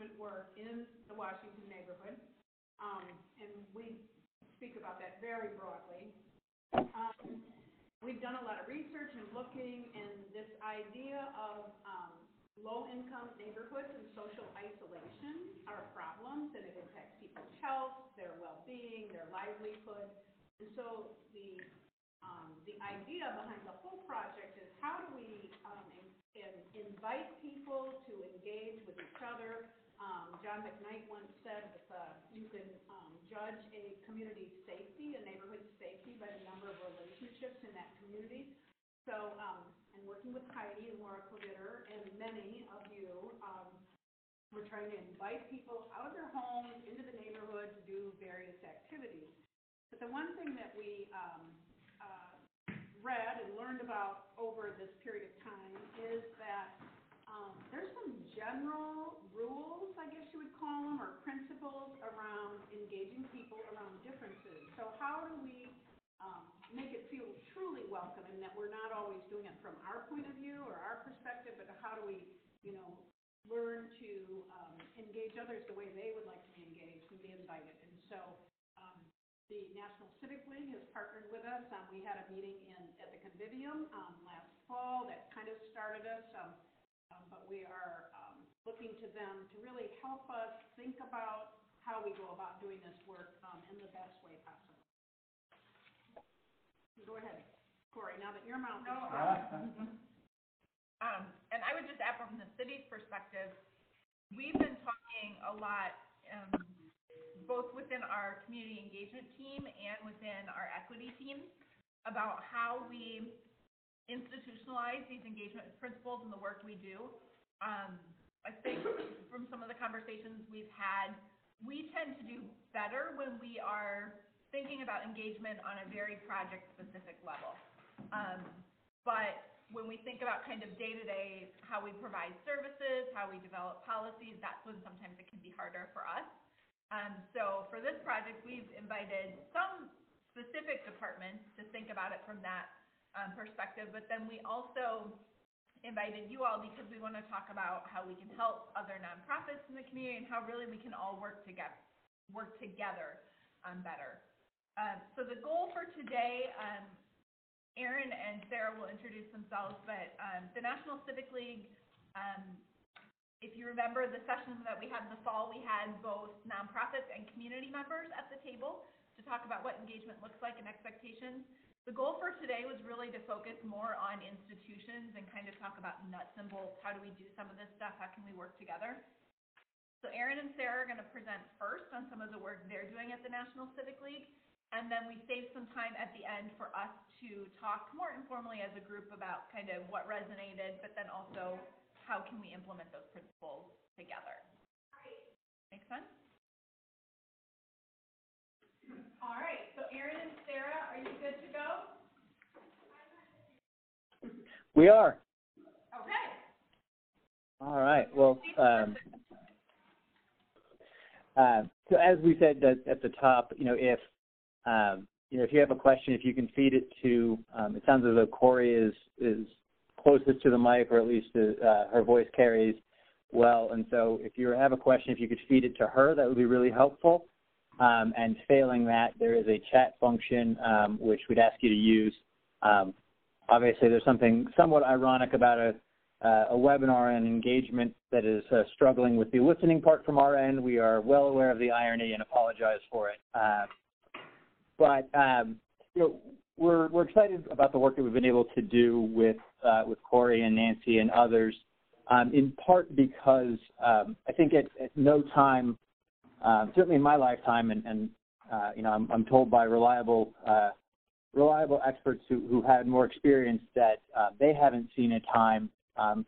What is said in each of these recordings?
engagement work in the Washington neighborhood, and we speak about that very broadly. We've done a lot of research and looking, and this idea of low-income neighborhoods and social isolation are problems, and it impacts people's health, their well-being, their livelihood. And so the idea behind the whole project is how do we invite people to engage with each other. John McKnight once said that you can judge a community's safety, a neighborhood's safety, by the number of relationships in that community. So, and working with Heidi and Laura Klavitter and many of you, we're trying to invite people out of their homes into the neighborhood to do various activities. But the one thing that we read and learned about over this period of time is that there's some general rules, I guess you would call them, or principles around engaging people around differences. So how do we make it feel truly welcome, and that we're not always doing it from our point of view or our perspective, but how do we, learn to engage others the way they would like to be engaged and be invited. And so the National Civic League has partnered with us. We had a meeting at the Convivium last fall that kind of started us, but we are looking to them to really help us think about how we go about doing this work in the best way possible. Go ahead, Corey, now that your mouth is full. And I would just add from the city's perspective, we've been talking a lot, both within our community engagement team and within our equity team, about how we institutionalize these engagement principles in the work we do. I think from some of the conversations we've had, we tend to do better when we are thinking about engagement on a very project-specific level. But when we think about kind of day-to-day, how we provide services, how we develop policies, that's when sometimes it can be harder for us. So for this project, we've invited some specific departments to think about it from that perspective, but then we also invited you all because we want to talk about how we can help other nonprofits in the community and how really we can all work together better. So the goal for today, Erin and Sarah will introduce themselves, but the National Civic League, if you remember the sessions that we had in the fall, we had both nonprofits and community members at the table to talk about what engagement looks like and expectations. The goal for today was really to focus more on institutions and kind of talk about nuts and bolts. How do we do some of this stuff? How can we work together? So Erin and Sarah are going to present first on some of the work they're doing at the National Civic League. And then we saved some time at the end for us to talk more informally as a group about kind of what resonated, but then also how can we implement those principles together. Make sense? All right, so Erin and Sarah, are you good to go? We are. Okay. All right, well, so as we said at the top, if you have a question, if you can feed it to, it sounds as though Corey is closest to the mic, or at least her voice carries well. And so if you have a question, if you could feed it to her, that would be really helpful. And failing that, there is a chat function, which we'd ask you to use. Obviously, there's something somewhat ironic about a webinar and engagement that is struggling with the listening part from our end. We are well aware of the irony and apologize for it. But we're excited about the work that we've been able to do with Corey and Nancy and others, in part because I think at no time, certainly in my lifetime, and I'm told by reliable experts who had more experience that they haven't seen a time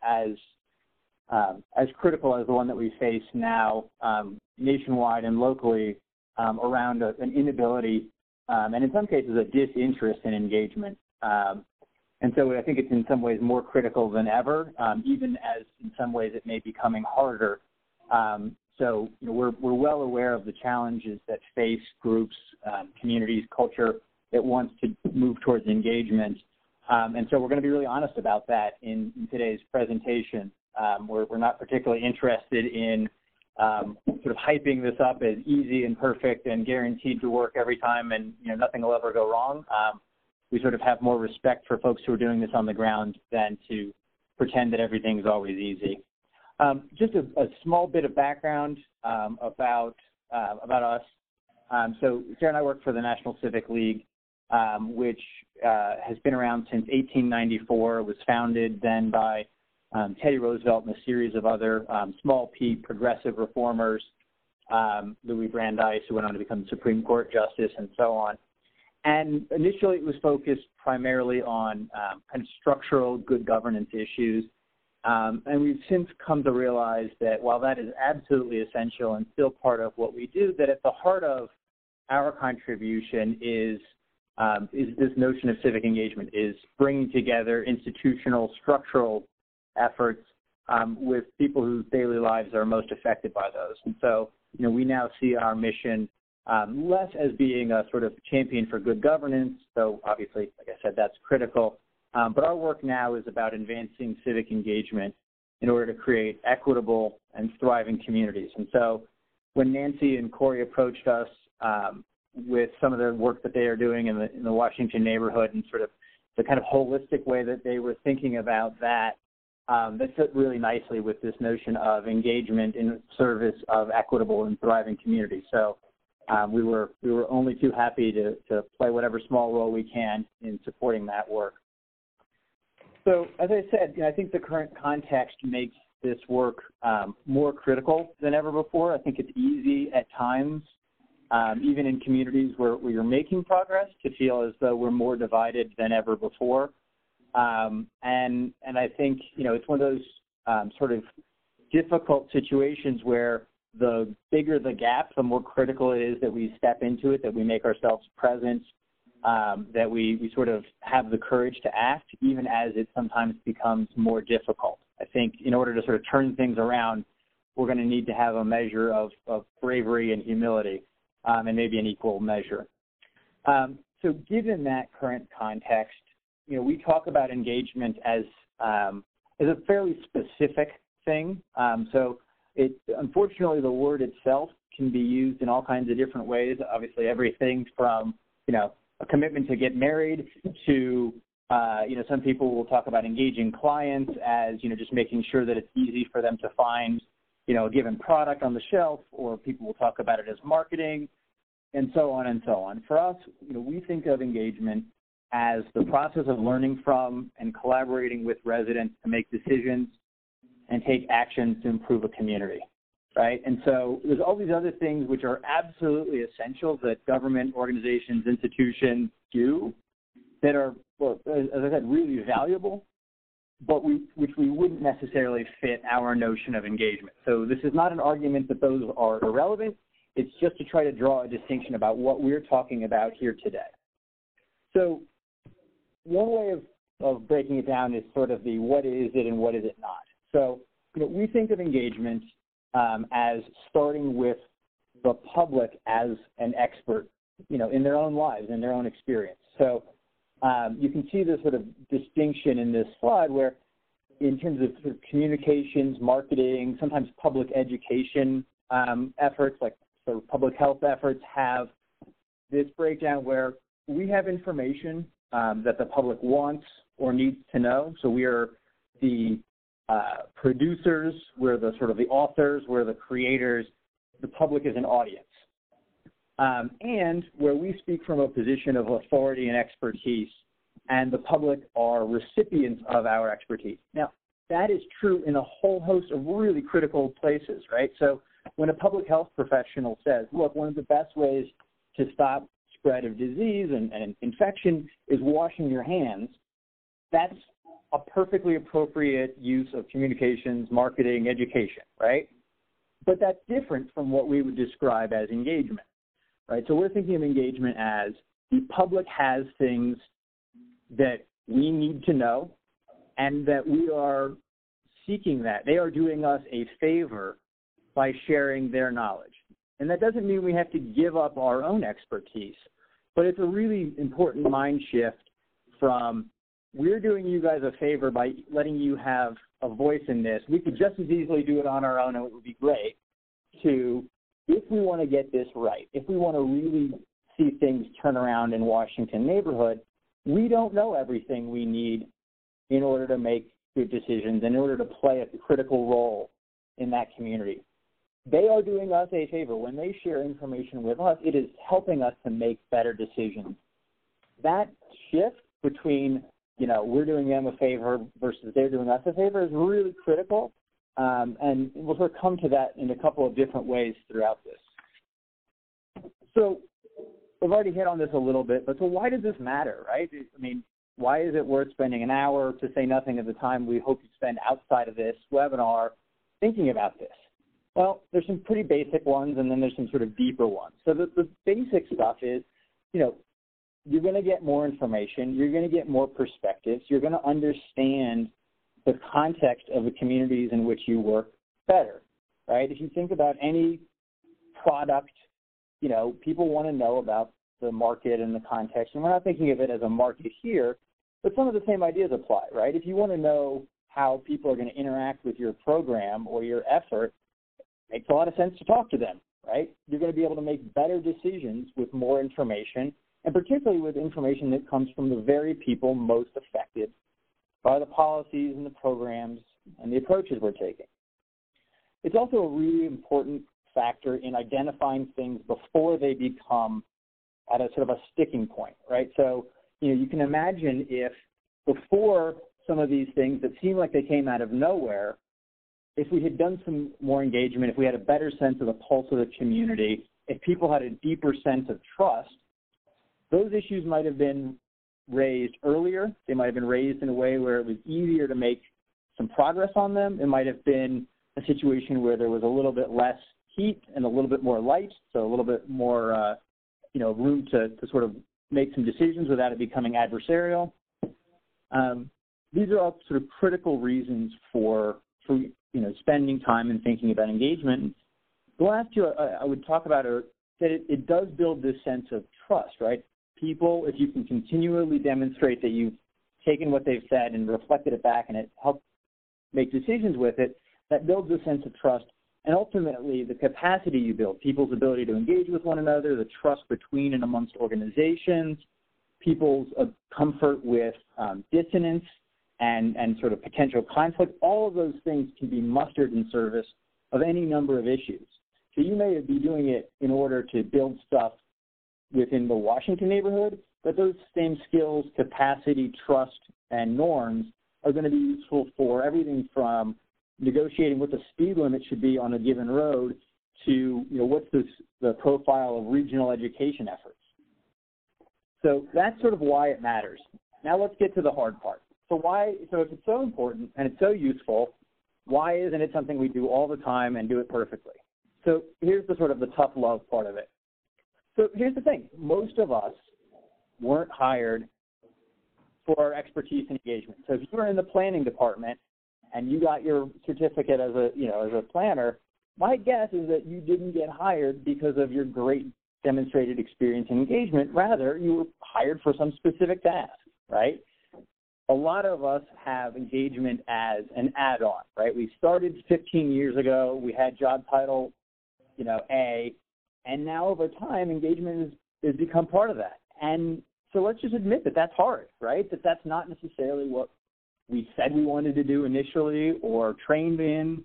as critical as the one that we face now, nationwide and locally, around an inability and in some cases a disinterest in engagement. And so I think it's in some ways more critical than ever, even as in some ways it may be becoming harder. So we're well aware of the challenges that face groups, communities, culture that wants to move towards engagement. And so we're going to be really honest about that in today's presentation. We're not particularly interested in sort of hyping this up as easy and perfect and guaranteed to work every time and, nothing will ever go wrong. We sort of have more respect for folks who are doing this on the ground than to pretend that everything's always easy. Just a small bit of background about us. So Sarah and I work for the National Civic League, which has been around since 1894. It was founded then by Teddy Roosevelt and a series of other small p progressive reformers, Louis Brandeis, who went on to become Supreme Court Justice, and so on. And initially it was focused primarily on kind of structural good governance issues. And we've since come to realize that while that is absolutely essential and still part of what we do, that at the heart of our contribution is this notion of civic engagement, is bringing together institutional, structural efforts with people whose daily lives are most affected by those. And so, we now see our mission less as being a sort of champion for good governance, though obviously, like I said, that's critical. But our work now is about advancing civic engagement in order to create equitable and thriving communities. And so when Nancy and Corey approached us with some of the work that they are doing in the Washington neighborhood and sort of the kind of holistic way that they were thinking about that fit really nicely with this notion of engagement in service of equitable and thriving communities. So we were only too happy to play whatever small role we can in supporting that work. So as I said, I think the current context makes this work more critical than ever before. I think it's easy at times, even in communities where you're making progress, to feel as though we're more divided than ever before. And I think, it's one of those sort of difficult situations where the bigger the gap, the more critical it is that we step into it, that we make ourselves present, that we sort of have the courage to act, even as it sometimes becomes more difficult. I think in order to sort of turn things around, we're going to need to have a measure of bravery and humility, and maybe an equal measure. So given that current context, we talk about engagement as a fairly specific thing. So unfortunately, the word itself can be used in all kinds of different ways. Obviously, everything from, a commitment to get married to, some people will talk about engaging clients as, just making sure that it's easy for them to find, a given product on the shelf, or people will talk about it as marketing, and so on and so on. For us, we think of engagement as the process of learning from and collaborating with residents to make decisions and take actions to improve a community, right? And so there's all these other things which are absolutely essential that government organizations, institutions do that are, well, as I said, really valuable, but which we wouldn't necessarily fit our notion of engagement. So this is not an argument that those are irrelevant. It's just to try to draw a distinction about what we're talking about here today. So one way of breaking it down is sort of the what is it and what is it not. So we think of engagement as starting with the public as an expert, in their own lives, in their own experience. So you can see the sort of distinction in this slide where in terms of sort of communications, marketing, sometimes public education efforts, like sort of public health efforts, have this breakdown where we have information that the public wants or needs to know. So we are the producers, we're the sort of the authors, we're the creators, the public is an audience. And where we speak from a position of authority and expertise, and the public are recipients of our expertise. Now, that is true in a whole host of really critical places, right? So when a public health professional says, look, one of the best ways to stop spread of disease and infection is washing your hands, that's a perfectly appropriate use of communications, marketing, education, right? But that's different from what we would describe as engagement, right? So we're thinking of engagement as the public has things that we need to know and that we are seeking that. They are doing us a favor by sharing their knowledge. And that doesn't mean we have to give up our own expertise, but it's a really important mind shift from we're doing you guys a favor by letting you have a voice in this. We could just as easily do it on our own and it would be great, to, if we want to get this right, if we want to really see things turn around in Washington neighborhood, we don't know everything we need in order to make good decisions, in order to play a critical role in that community. They are doing us a favor. When they share information with us, it is helping us to make better decisions. That shift between, we're doing them a favor versus they're doing us a favor is really critical. And we'll sort of come to that in a couple of different ways throughout this. So we've already hit on this a little bit, but so why does this matter, right? I mean, why is it worth spending an hour, to say nothing of the time we hope you spend outside of this webinar thinking about this? Well, there's some pretty basic ones, and then there's some sort of deeper ones. So the basic stuff is, you're going to get more information, you're going to get more perspectives, you're going to understand the context of the communities in which you work better, right? If you think about any product, people want to know about the market and the context, and we're not thinking of it as a market here, but some of the same ideas apply, right? If you want to know how people are going to interact with your program or your effort, it makes a lot of sense to talk to them, right? You're going to be able to make better decisions with more information, and particularly with information that comes from the very people most affected by the policies and the programs and the approaches we're taking. It's also a really important factor in identifying things before they become at a sort of a sticking point, right? So, you can imagine if before some of these things that seem like they came out of nowhere, if we had done some more engagement, if we had a better sense of the pulse of the community, if people had a deeper sense of trust, those issues might have been raised earlier. They might have been raised in a way where it was easier to make some progress on them. It might have been a situation where there was a little bit less heat and a little bit more light, so a little bit more, room to sort of make some decisions without it becoming adversarial. These are all sort of critical reasons for spending time and thinking about engagement. The last two I would talk about are that it does build this sense of trust, right? People, if you can continually demonstrate that you've taken what they've said and reflected it back and it helped make decisions with it, that builds a sense of trust. And ultimately, the capacity you build, people's ability to engage with one another, the trust between and amongst organizations, people's comfort with dissonance and sort of potential conflict, all of those things can be mustered in service of any number of issues. So you may be doing it in order to build stuff within the Washington neighborhood, but those same skills, capacity, trust, and norms are going to be useful for everything from negotiating what the speed limit should be on a given road to, what's the profile of regional education efforts. So that's sort of why it matters. Now let's get to the hard part. So if it's so important and it's so useful, why isn't it something we do all the time and do it perfectly? So here's the sort of the tough love part of it. So here's the thing. Most of us weren't hired for our expertise and engagement. So if you were in the planning department and you got your certificate as a planner, my guess is that you didn't get hired because of your great demonstrated experience and engagement. Rather, you were hired for some specific task, right? A lot of us have engagement as an add-on, right? We started 15 years ago. We had job title, A, and now over time, engagement has become part of that. And so let's just admit that that's hard, right? That's not necessarily what we said we wanted to do initially or trained in.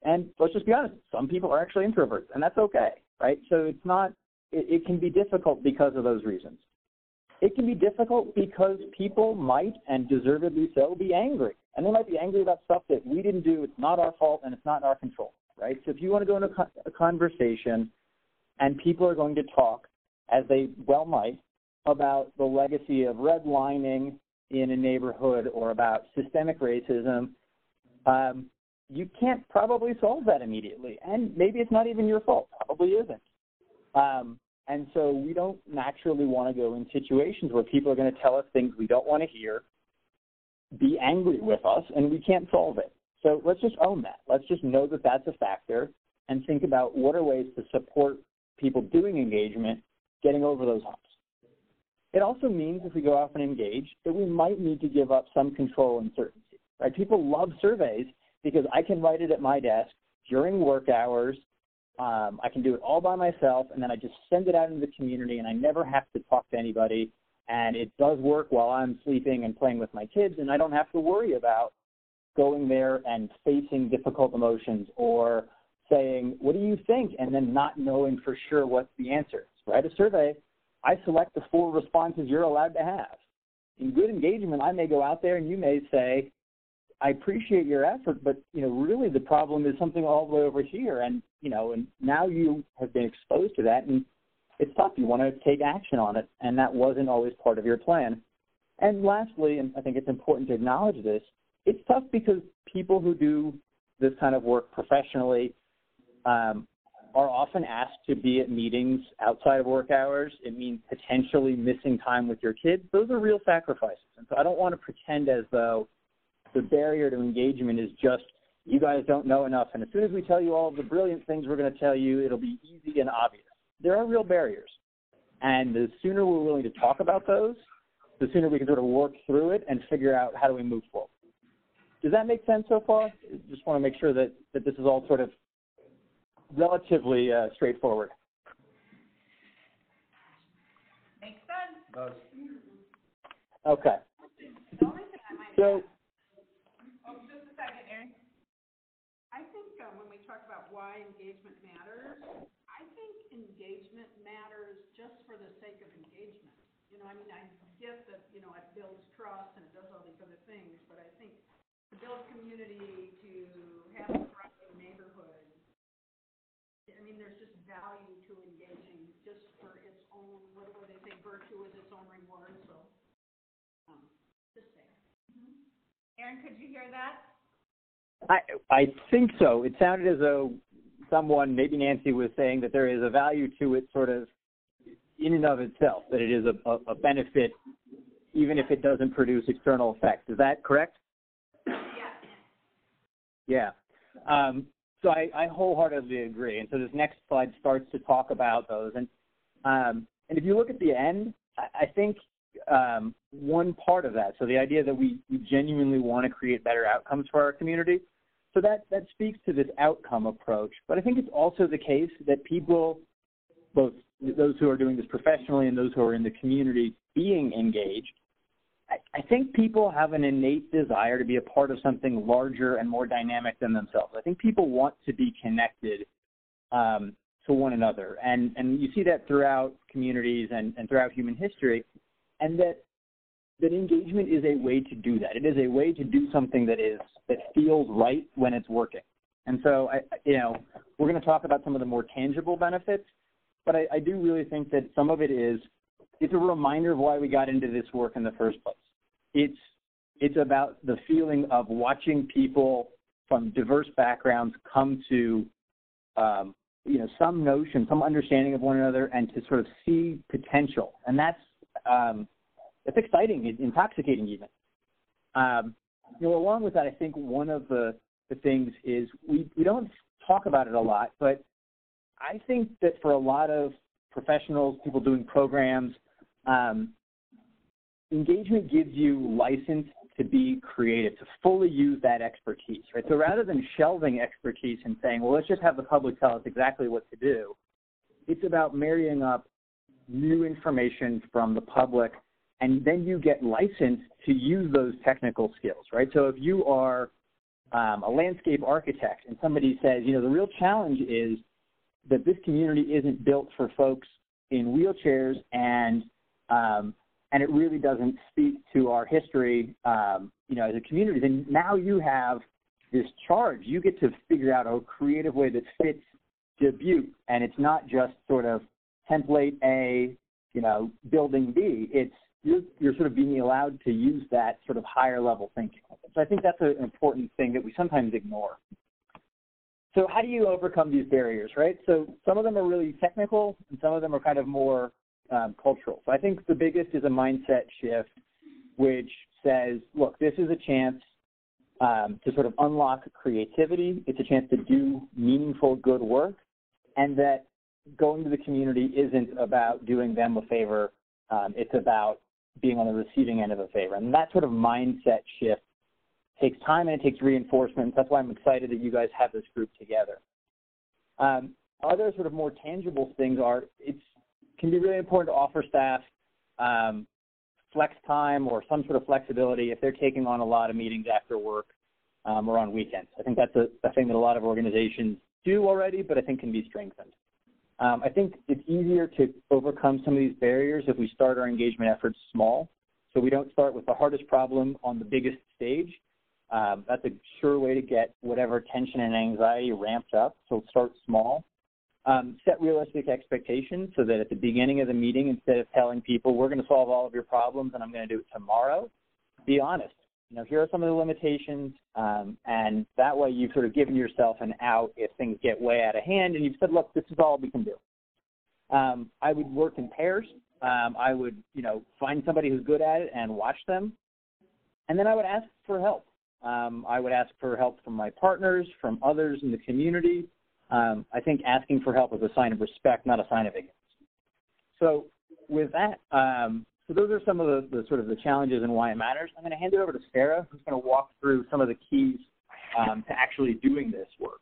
And let's just be honest, some people are actually introverts, and that's okay, right? So it can be difficult because of those reasons. It can be difficult because people might, and deservedly so, be angry. And they might be angry about stuff that we didn't do. It's not our fault, and it's not in our control, right? So if you want to go into a conversation and people are going to talk, as they well might, about the legacy of redlining in a neighborhood or about systemic racism, you can't probably solve that immediately. And maybe it's not even your fault. Probably isn't. And so we don't naturally want to go in situations where people are going to tell us things we don't want to hear, be angry with us, and we can't solve it. So let's just own that. Let's just know that that's a factor and think about what are ways to support people doing engagement, getting over those humps. It also means if we go off and engage that we might need to give up some control and certainty, right? People love surveys because I can write it at my desk. during work hours. I can do it all by myself, and then I just send it out into the community, and I never have to talk to anybody. And it does work while I'm sleeping and playing with my kids, and I don't have to worry about going there and facing difficult emotions or saying, what do you think? And then not knowing for sure what's the answer. Write a survey. I select the 4 responses you're allowed to have. In good engagement, I may go out there and you may say, I appreciate your effort, but, really the problem is something all the way over here. And, and now you have been exposed to that, and it's tough. You want to take action on it, and that wasn't always part of your plan. And lastly, and I think it's important to acknowledge this, it's tough because people who do this kind of work professionally are often asked to be at meetings outside of work hours. It means potentially missing time with your kids. Those are real sacrifices. And so I don't want to pretend as though the barrier to engagement is just, you guys don't know enough, and as soon as we tell you all of the brilliant things we're going to tell you, it'll be easy and obvious. There are real barriers. And the sooner we're willing to talk about those, the sooner we can sort of work through it and figure out how do we move forward. Does that make sense so far? Just want to make sure that this is all sort of relatively straightforward. Makes sense. Okay. The only thing I might So, add, Just a second, Erin. I think when we talk about why engagement matters, I think engagement matters just for the sake of engagement. I get that, it builds trust and it does all these other things, but I think to build community, to have a thriving neighborhood, there's just value to engaging just for its own, what do they say, virtue is its own reward, so just saying. Erin, could you hear that? I think so. It sounded as though someone, maybe Nancy, was saying that there is a value to it sort of in and of itself, that it is a benefit even if it doesn't produce external effects. Is that correct? Yeah. So I wholeheartedly agree. And so this next slide starts to talk about those. And if you look at the end, I think one part of that, so the idea that we genuinely want to create better outcomes for our community, so that speaks to this outcome approach. But I think it's also the case that people, both those who are doing this professionally and those who are in the community being engaged, I think people have an innate desire to be a part of something larger and more dynamic than themselves. I think people want to be connected to one another. And you see that throughout communities and throughout human history, and that engagement is a way to do that. It is a way to do something that feels right when it's working. And so, we're going to talk about some of the more tangible benefits, but I do really think that some of it's a reminder of why we got into this work in the first place. It's about the feeling of watching people from diverse backgrounds come to, some notion, some understanding of one another, and to sort of see potential. And that's exciting, intoxicating even. Along with that, I think one of the things is we don't talk about it a lot, but I think that for a lot of professionals, people doing programs, engagement gives you license to be creative, to fully use that expertise, right? So rather than shelving expertise and saying, well, let's just have the public tell us exactly what to do, it's about marrying up new information from the public, and then you get license to use those technical skills, right? So if you are a landscape architect and somebody says, the real challenge is that this community isn't built for folks in wheelchairs and it really doesn't speak to our history, as a community, then now you have this charge. You get to figure out a creative way that fits Dubuque, and it's not just sort of template A, building B. It's you're sort of being allowed to use that sort of higher level thinking. So I think that's an important thing that we sometimes ignore. So how do you overcome these barriers, right? So some of them are really technical, and some of them are kind of more cultural. So I think the biggest is a mindset shift, which says, look, this is a chance to sort of unlock creativity. It's a chance to do meaningful, good work, and that going to the community isn't about doing them a favor. It's about being on the receiving end of a favor. And that sort of mindset shift takes time and it takes reinforcement. That's why I'm excited that you guys have this group together. Other sort of more tangible things are it can be really important to offer staff flex time or some sort of flexibility if they're taking on a lot of meetings after work or on weekends. I think that's a thing that a lot of organizations do already, but I think can be strengthened. I think it's easier to overcome some of these barriers if we start our engagement efforts small. So we don't start with the hardest problem on the biggest stage. That's a sure way to get whatever tension and anxiety ramped up. So start small. Set realistic expectations so that at the beginning of the meeting, instead of telling people, we're going to solve all of your problems and I'm going to do it tomorrow, be honest. Here are some of the limitations, and that way you've sort of given yourself an out if things get way out of hand, and you've said, look, this is all we can do. I would work in pairs. I would, find somebody who's good at it and watch them, and then I would ask for help. I would ask for help from my partners, from others in the community. I think asking for help is a sign of respect, not a sign of ignorance. So with that, so those are some of the sort of the challenges and why it matters. I'm going to hand it over to Sarah, who's going to walk through some of the keys to actually doing this work.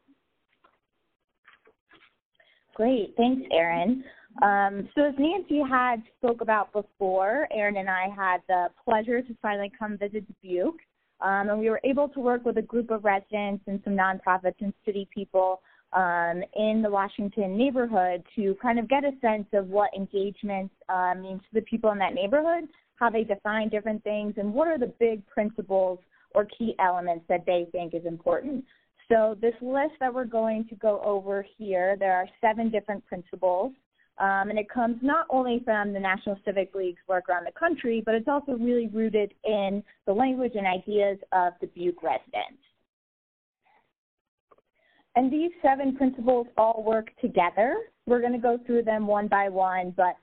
Great. Thanks, Aaron. So as Nancy had spoke about before, Aaron and I had the pleasure to finally come visit Dubuque, and we were able to work with a group of residents and some nonprofits and city people in the Washington neighborhood to kind of get a sense of what engagement means to the people in that neighborhood, how they define different things, and what are the big principles or key elements that they think is important. So this list that we're going to go over here, there are 7 different principles, and it comes not only from the National Civic League's work around the country, but it's also really rooted in the language and ideas of Dubuque residents. And these 7 principles all work together. We're going to go through them one by one, but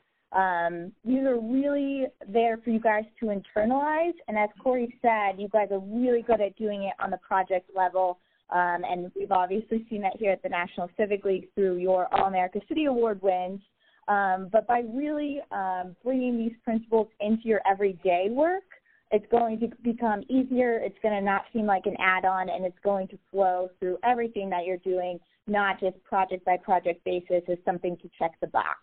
these are really there for you guys to internalize. And as Corey said, you guys are really good at doing it on the project level. And we've obviously seen that here at the National Civic League through your All-America City Award wins. But by really bringing these principles into your everyday work, it's going to become easier, it's going to not seem like an add-on, and it's going to flow through everything that you're doing, not just project-by-project basis as something to check the box.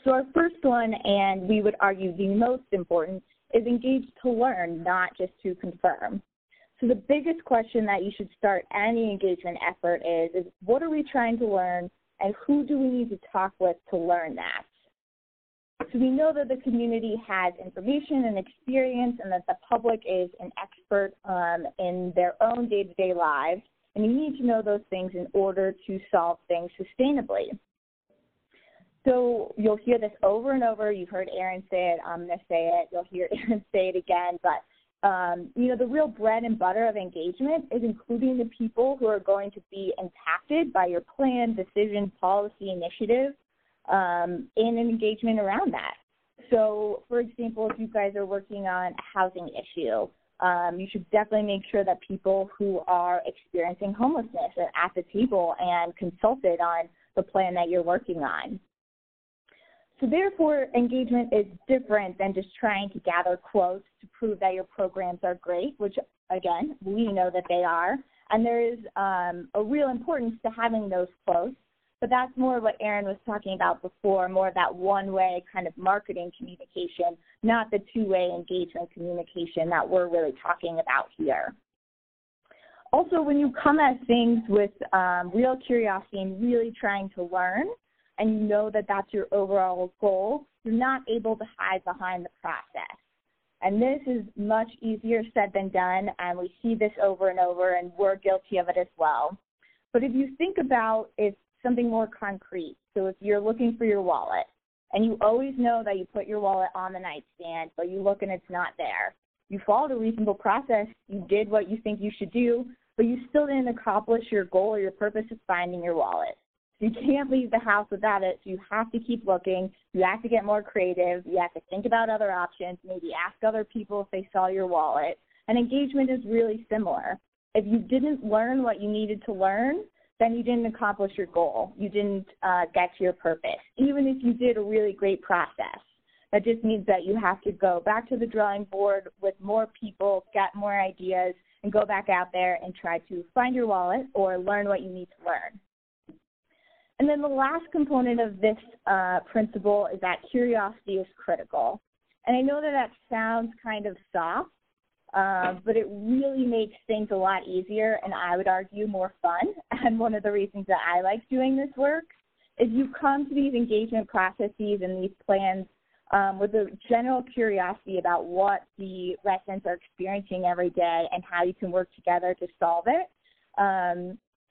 So our first one, and we would argue the most important, is engage to learn, not just to confirm. So the biggest question that you should start any engagement effort is what are we trying to learn, and who do we need to talk with to learn that? So we know that the community has information and experience and that the public is an expert in their own day-to-day lives, and you need to know those things in order to solve things sustainably. So you'll hear this over and over. You've heard Aaron say it. I'm going to say it. You'll hear Aaron say it again. But, the real bread and butter of engagement is including the people who are going to be impacted by your plan, decision, policy, initiative, in an engagement around that. So, for example, if you guys are working on a housing issue, you should definitely make sure that people who are experiencing homelessness are at the table and consulted on the plan that you're working on. So therefore, engagement is different than just trying to gather quotes to prove that your programs are great, which, again, we know that they are. And there is a real importance to having those quotes. But that's more what Aaron was talking about before, more of that one-way kind of marketing communication, not the two-way engagement communication that we're really talking about here. Also, when you come at things with real curiosity and really trying to learn, and you know that that's your overall goal, you're not able to hide behind the process. And this is much easier said than done, and we see this over and over, and we're guilty of it as well. But if you think about if something more concrete. So if you're looking for your wallet and you always know that you put your wallet on the nightstand, but you look and it's not there, you followed a reasonable process, you did what you think you should do, but you still didn't accomplish your goal or your purpose of finding your wallet. So you can't leave the house without it, so you have to keep looking, you have to get more creative, you have to think about other options, maybe ask other people if they saw your wallet, and engagement is really similar. If you didn't learn what you needed to learn, then you didn't accomplish your goal. You didn't get to your purpose, even if you did a really great process. That just means that you have to go back to the drawing board with more people, get more ideas, and go back out there and try to find your wallet or learn what you need to learn. And then the last component of this principle is that curiosity is critical. And I know that that sounds kind of soft, but it really makes things a lot easier, and I would argue more fun. And one of the reasons that I like doing this work is you come to these engagement processes and these plans with a general curiosity about what the residents are experiencing every day and how you can work together to solve it.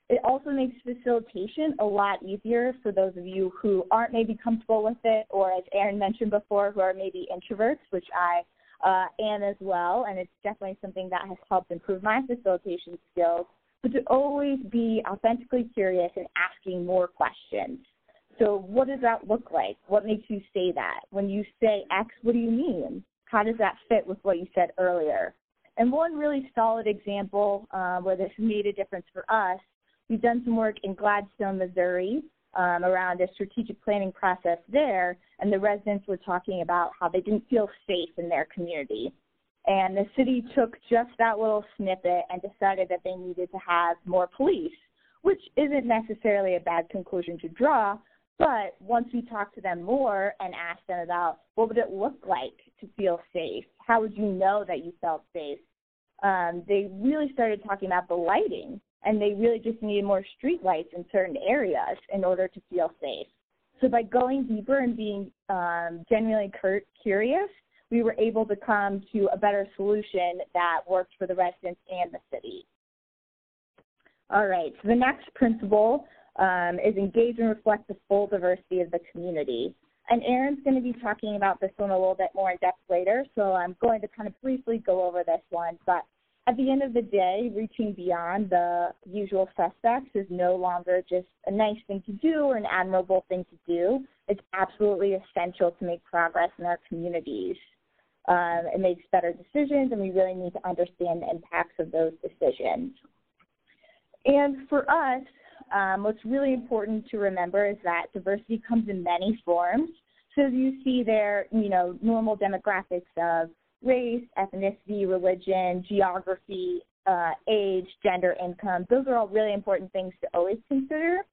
It also makes facilitation a lot easier for those of you who aren't maybe comfortable with it, or as Erin mentioned before, who are maybe introverts, which I am as well, and it's definitely something that has helped improve my facilitation skills, but to always be authentically curious and asking more questions. So what does that look like? What makes you say that? When you say X, what do you mean? How does that fit with what you said earlier? And one really solid example where this made a difference for us, we've done some work in Gladstone, Missouri, around a strategic planning process there, and the residents were talking about how they didn't feel safe in their community. And the city took just that little snippet and decided that they needed to have more police, which isn't necessarily a bad conclusion to draw, but once we talked to them more and asked them about what would it look like to feel safe, how would you know that you felt safe, they really started talking about the lighting, and they really just needed more street lights in certain areas in order to feel safe. So by going deeper and being genuinely curious, we were able to come to a better solution that worked for the residents and the city. All right, so the next principle is engage and reflect the full diversity of the community. And Erin's going to be talking about this one a little bit more in depth later, so I'm going to kind of briefly go over this one. But at the end of the day, reaching beyond the usual suspects is no longer just a nice thing to do or an admirable thing to do. It's absolutely essential to make progress in our communities. It makes better decisions, and we really need to understand the impacts of those decisions. And for us, what's really important to remember is that diversity comes in many forms. So as you see there, normal demographics of race, ethnicity, religion, geography, age, gender, income, those are all really important things to always consider.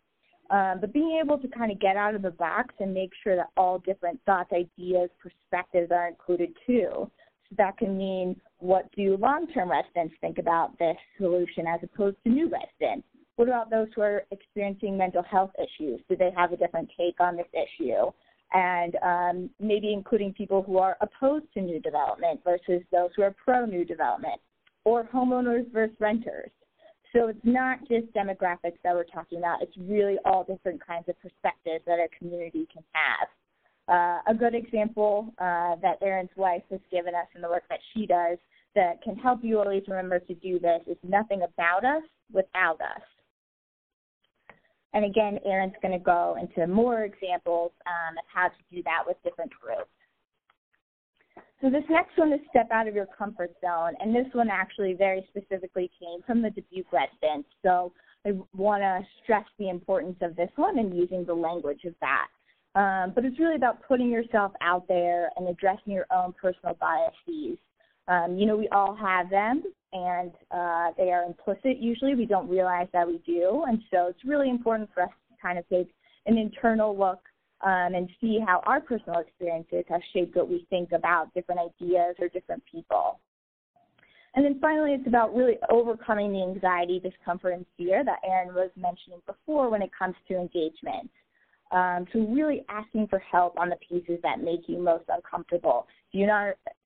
But being able to kind of get out of the box and make sure that all different thoughts, ideas, perspectives are included too. So that can mean, what do long-term residents think about this solution as opposed to new residents? What about those who are experiencing mental health issues? Do they have a different take on this issue? And maybe including people who are opposed to new development versus those who are pro-new development, or homeowners versus renters. So it's not just demographics that we're talking about. It's really all different kinds of perspectives that a community can have. A good example that Erin's wife has given us in the work that she does that can help you always remember to do this is nothing about us without us. And again, Erin's going to go into more examples of how to do that with different groups. So this next one is step out of your comfort zone, and this one actually very specifically came from the Dubuque residents. So I want to stress the importance of this one and using the language of that. But it's really about putting yourself out there and addressing your own personal biases. We all have them, and they are implicit usually. We don't realize that we do, and so it's really important for us to kind of take an internal look and see how our personal experiences have shaped what we think about different ideas or different people. And then finally, it's about really overcoming the anxiety, discomfort, and fear that Erin was mentioning before when it comes to engagement. So really asking for help on the pieces that make you most uncomfortable. If you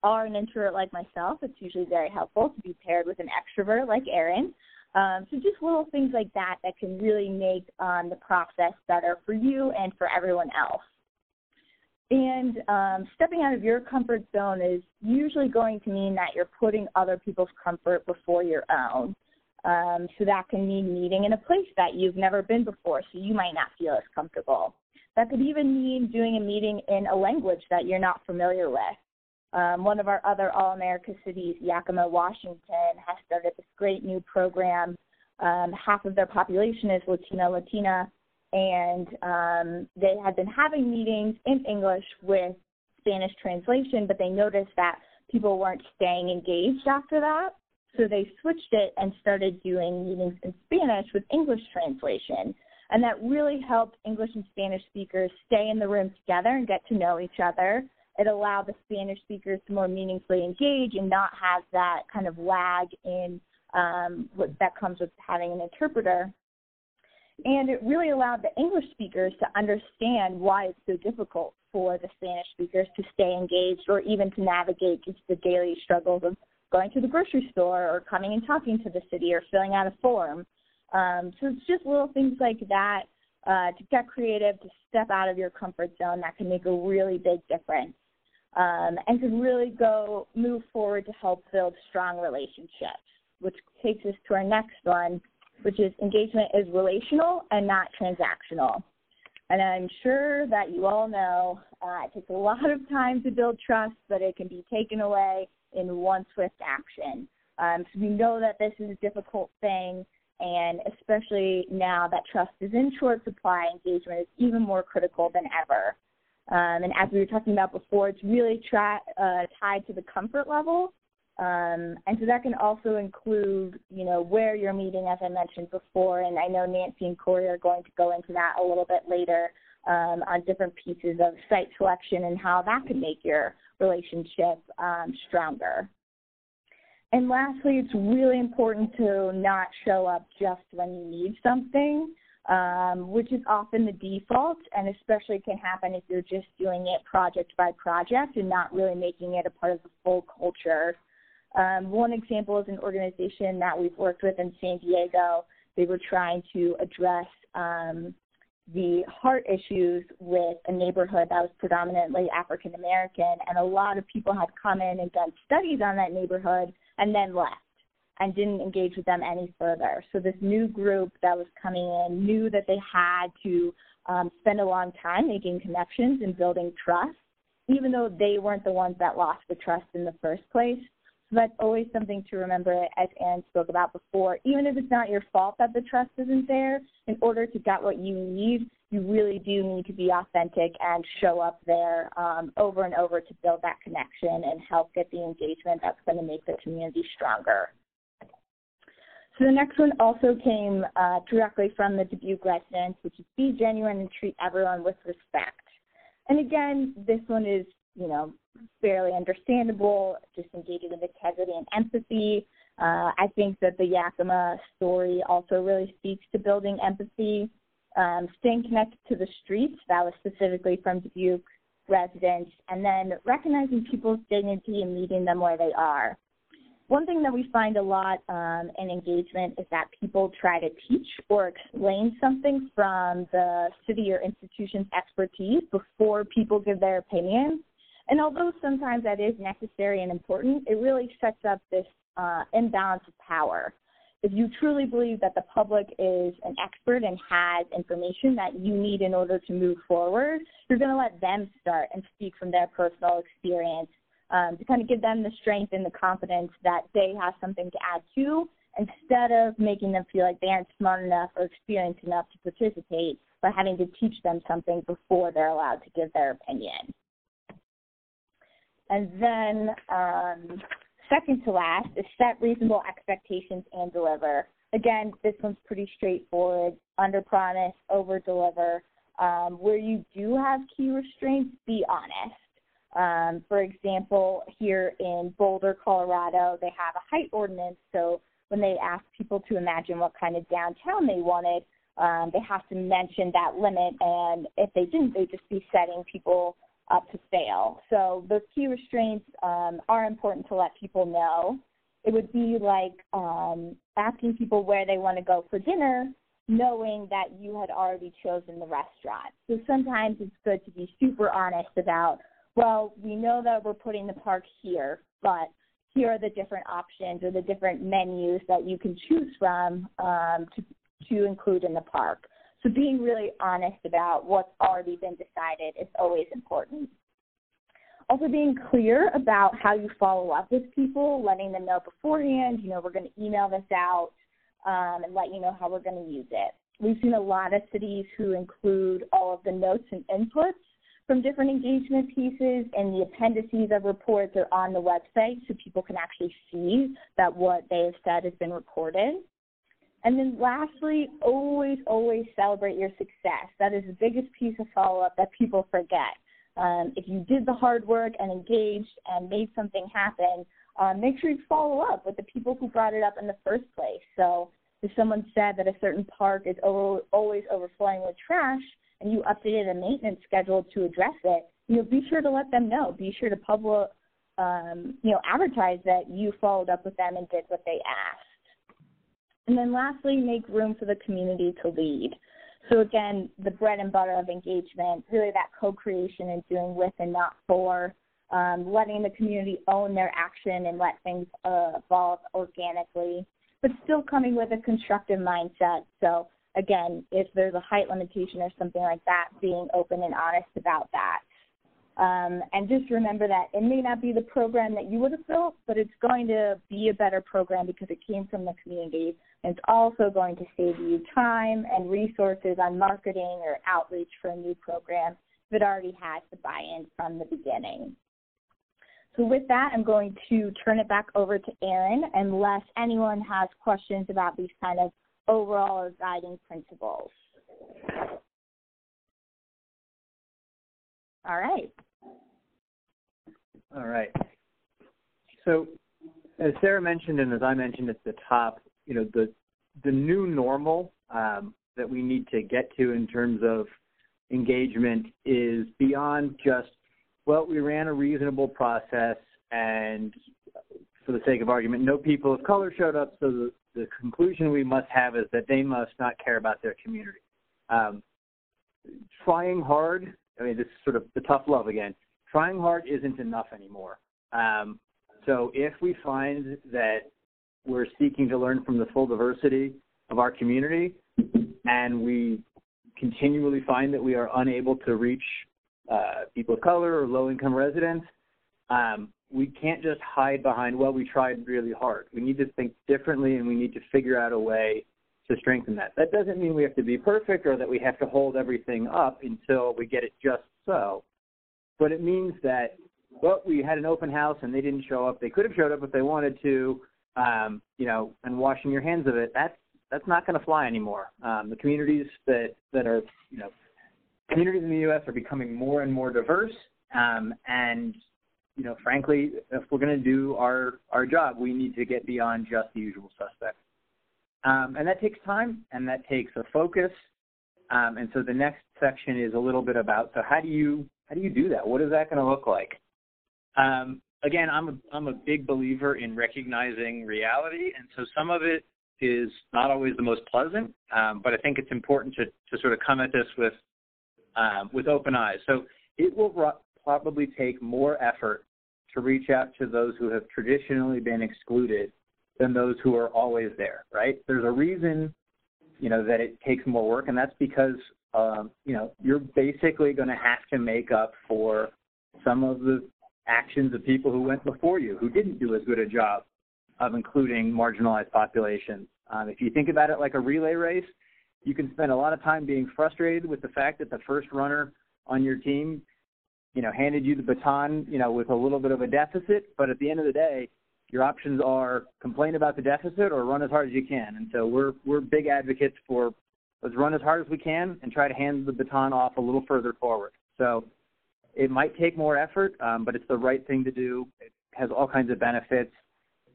are an introvert like myself, it's usually very helpful to be paired with an extrovert like Erin. So just little things like that that can really make the process better for you and for everyone else. And stepping out of your comfort zone is usually going to mean that you're putting other people's comfort before your own. So that can mean meeting in a place that you've never been before, so you might not feel as comfortable. That could even mean doing a meeting in a language that you're not familiar with. One of our other All-America cities, Yakima, Washington, has started this great new program. Half of their population is Latina, and they had been having meetings in English with Spanish translation, but they noticed that people weren't staying engaged after that. So they switched it and started doing meetings in Spanish with English translation. And that really helped English and Spanish speakers stay in the room together and get to know each other. It allowed the Spanish speakers to more meaningfully engage and not have that kind of lag in that comes with having an interpreter. And it really allowed the English speakers to understand why it's so difficult for the Spanish speakers to stay engaged or even to navigate just the daily struggles of going to the grocery store or coming and talking to the city or filling out a form. So it's just little things like that to get creative, to step out of your comfort zone that can make a really big difference and to really move forward to help build strong relationships, which takes us to our next one, which is engagement is relational and not transactional. And I'm sure that you all know it takes a lot of time to build trust, but it can be taken away in one swift action. So we know that this is a difficult thing, and especially now that trust is in short supply, engagement is even more critical than ever. And as we were talking about before, it's really tied to the comfort level. And so that can also include, where you're meeting, as I mentioned before, and I know Nancy and Corey are going to go into that a little bit later on different pieces of site selection and how that could make your relationship stronger. And lastly, it's really important to not show up just when you need something, which is often the default, and especially can happen if you're just doing it project by project and not really making it a part of the full culture. One example is an organization that we've worked with in San Diego. They were trying to address the heart issues with a neighborhood that was predominantly African American, and a lot of people had come in and done studies on that neighborhood and then left and didn't engage with them any further. So this new group that was coming in knew that they had to spend a long time making connections and building trust, even though they weren't the ones that lost the trust in the first place. So that's always something to remember, as Ann spoke about before. Even if it's not your fault that the trust isn't there, in order to get what you need, you really do need to be authentic and show up there over and over to build that connection and help get the engagement that's going to make the community stronger. So the next one also came directly from the Dubuque residents, which is be genuine and treat everyone with respect. And again, this one is, fairly understandable, just engaging with integrity and empathy. I think that the Yakima story also really speaks to building empathy. Staying connected to the streets, that was specifically from Dubuque residents, and then recognizing people's dignity and meeting them where they are. One thing that we find a lot in engagement is that people try to teach or explain something from the city or institution's expertise before people give their opinion. And although sometimes that is necessary and important, it really sets up this imbalance of power. If you truly believe that the public is an expert and has information that you need in order to move forward, you're going to let them start and speak from their personal experience to kind of give them the strength and the confidence that they have something to add to, instead of making them feel like they aren't smart enough or experienced enough to participate by having to teach them something before they're allowed to give their opinion. And then second to last is set reasonable expectations and deliver. Again, this one's pretty straightforward. Under promise, over deliver. Where you do have key restraints, be honest. For example, here in Boulder, Colorado, they have a height ordinance. So when they ask people to imagine what kind of downtown they wanted, they have to mention that limit. And if they didn't, they'd just be setting people up to fail. So those key restraints are important to let people know. It would be like asking people where they want to go for dinner, knowing that you had already chosen the restaurant. So sometimes it's good to be super honest about, well, we know that we're putting the park here, but here are the different options or the different menus that you can choose from to include in the park. So being really honest about what's already been decided is always important. Also being clear about how you follow up with people, letting them know beforehand, we're going to email this out and let you know how we're going to use it. We've seen a lot of cities who include all of the notes and inputs, from different engagement pieces, and the appendices of reports are on the website so people can actually see that what they have said has been recorded. And then lastly, always, always celebrate your success. That is the biggest piece of follow-up that people forget. If you did the hard work and engaged and made something happen, make sure you follow up with the people who brought it up in the first place. So if someone said that a certain park is always overflowing with trash and you updated a maintenance schedule to address it, be sure to let them know. Be sure to advertise that you followed up with them and did what they asked. And then lastly, make room for the community to lead. So again, the bread and butter of engagement, really that co-creation and doing with and not for, letting the community own their action and let things evolve organically, but still coming with a constructive mindset. So again, if there's a height limitation or something like that, being open and honest about that. And just remember that it may not be the program that you would have built, but it's going to be a better program because it came from the community. And it's also going to save you time and resources on marketing or outreach for a new program that already has the buy-in from the beginning. So with that, I'm going to turn it back over to Erin, unless anyone has questions about these kind of overall or guiding principles. All right. All right. So as Sarah mentioned and as I mentioned at the top, the new normal that we need to get to in terms of engagement is beyond just, well, we ran a reasonable process and for the sake of argument, no people of color showed up, so the conclusion we must have is that they must not care about their community. Trying hard, this is sort of the tough love again. Trying hard isn't enough anymore. So if we find that we're seeking to learn from the full diversity of our community and we continually find that we are unable to reach people of color or low-income residents, we can't just hide behind, well, we tried really hard. We need to think differently and we need to figure out a way to strengthen that. That doesn't mean we have to be perfect or that we have to hold everything up until we get it just so. But it means that, well, we had an open house and they didn't show up. They could have showed up if they wanted to, and washing your hands of it, that's not going to fly anymore. The communities that are, communities in the U.S. are becoming more and more diverse, and frankly, if we're going to do our job, we need to get beyond just the usual suspects. And that takes time, and that takes a focus. And so the next section is a little bit about, so how do you do that? What is that going to look like? Again, I'm a big believer in recognizing reality, and so some of it is not always the most pleasant, but I think it's important to sort of come at this with open eyes. So it will probably take more effort to reach out to those who have traditionally been excluded than those who are always there, right? There's a reason, that it takes more work, and that's because, you're basically going to have to make up for some of the actions of people who went before you, who didn't do as good a job of including marginalized populations. If you think about it like a relay race, you can spend a lot of time being frustrated with the fact that the first runner on your team, handed you the baton, with a little bit of a deficit, but at the end of the day, your options are complain about the deficit or run as hard as you can. And so we're big advocates for let's run as hard as we can and try to hand the baton off a little further forward. So it might take more effort, but it's the right thing to do. It has all kinds of benefits.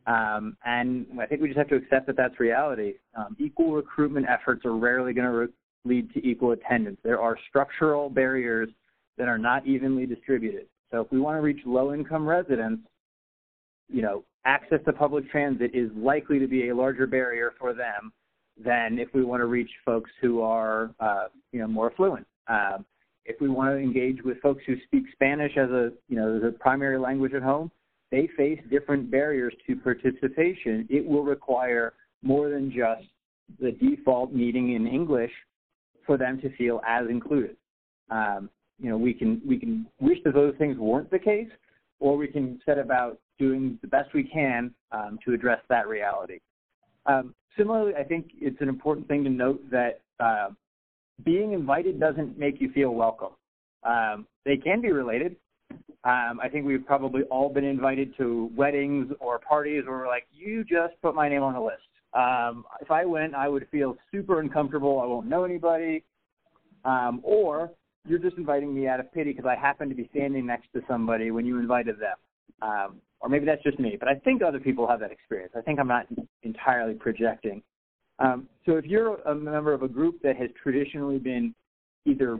And I think we just have to accept that that's reality. Equal recruitment efforts are rarely going to lead to equal attendance. There are structural barriers that are not evenly distributed. So if we want to reach low-income residents, access to public transit is likely to be a larger barrier for them than if we want to reach folks who are, more affluent. If we want to engage with folks who speak Spanish as a primary language at home, they face different barriers to participation. It will require more than just the default meeting in English for them to feel as included. We can wish that those things weren't the case, or we can set about doing the best we can to address that reality. Similarly, I think it's an important thing to note that being invited doesn't make you feel welcome. They can be related. I think we've probably all been invited to weddings or parties where we're like, you just put my name on the list. If I went, I would feel super uncomfortable. I won't know anybody. Or you're just inviting me out of pity because I happen to be standing next to somebody when you invited them. Or maybe that's just me, but I think other people have that experience. I think I'm not entirely projecting. So if you're a member of a group that has traditionally been either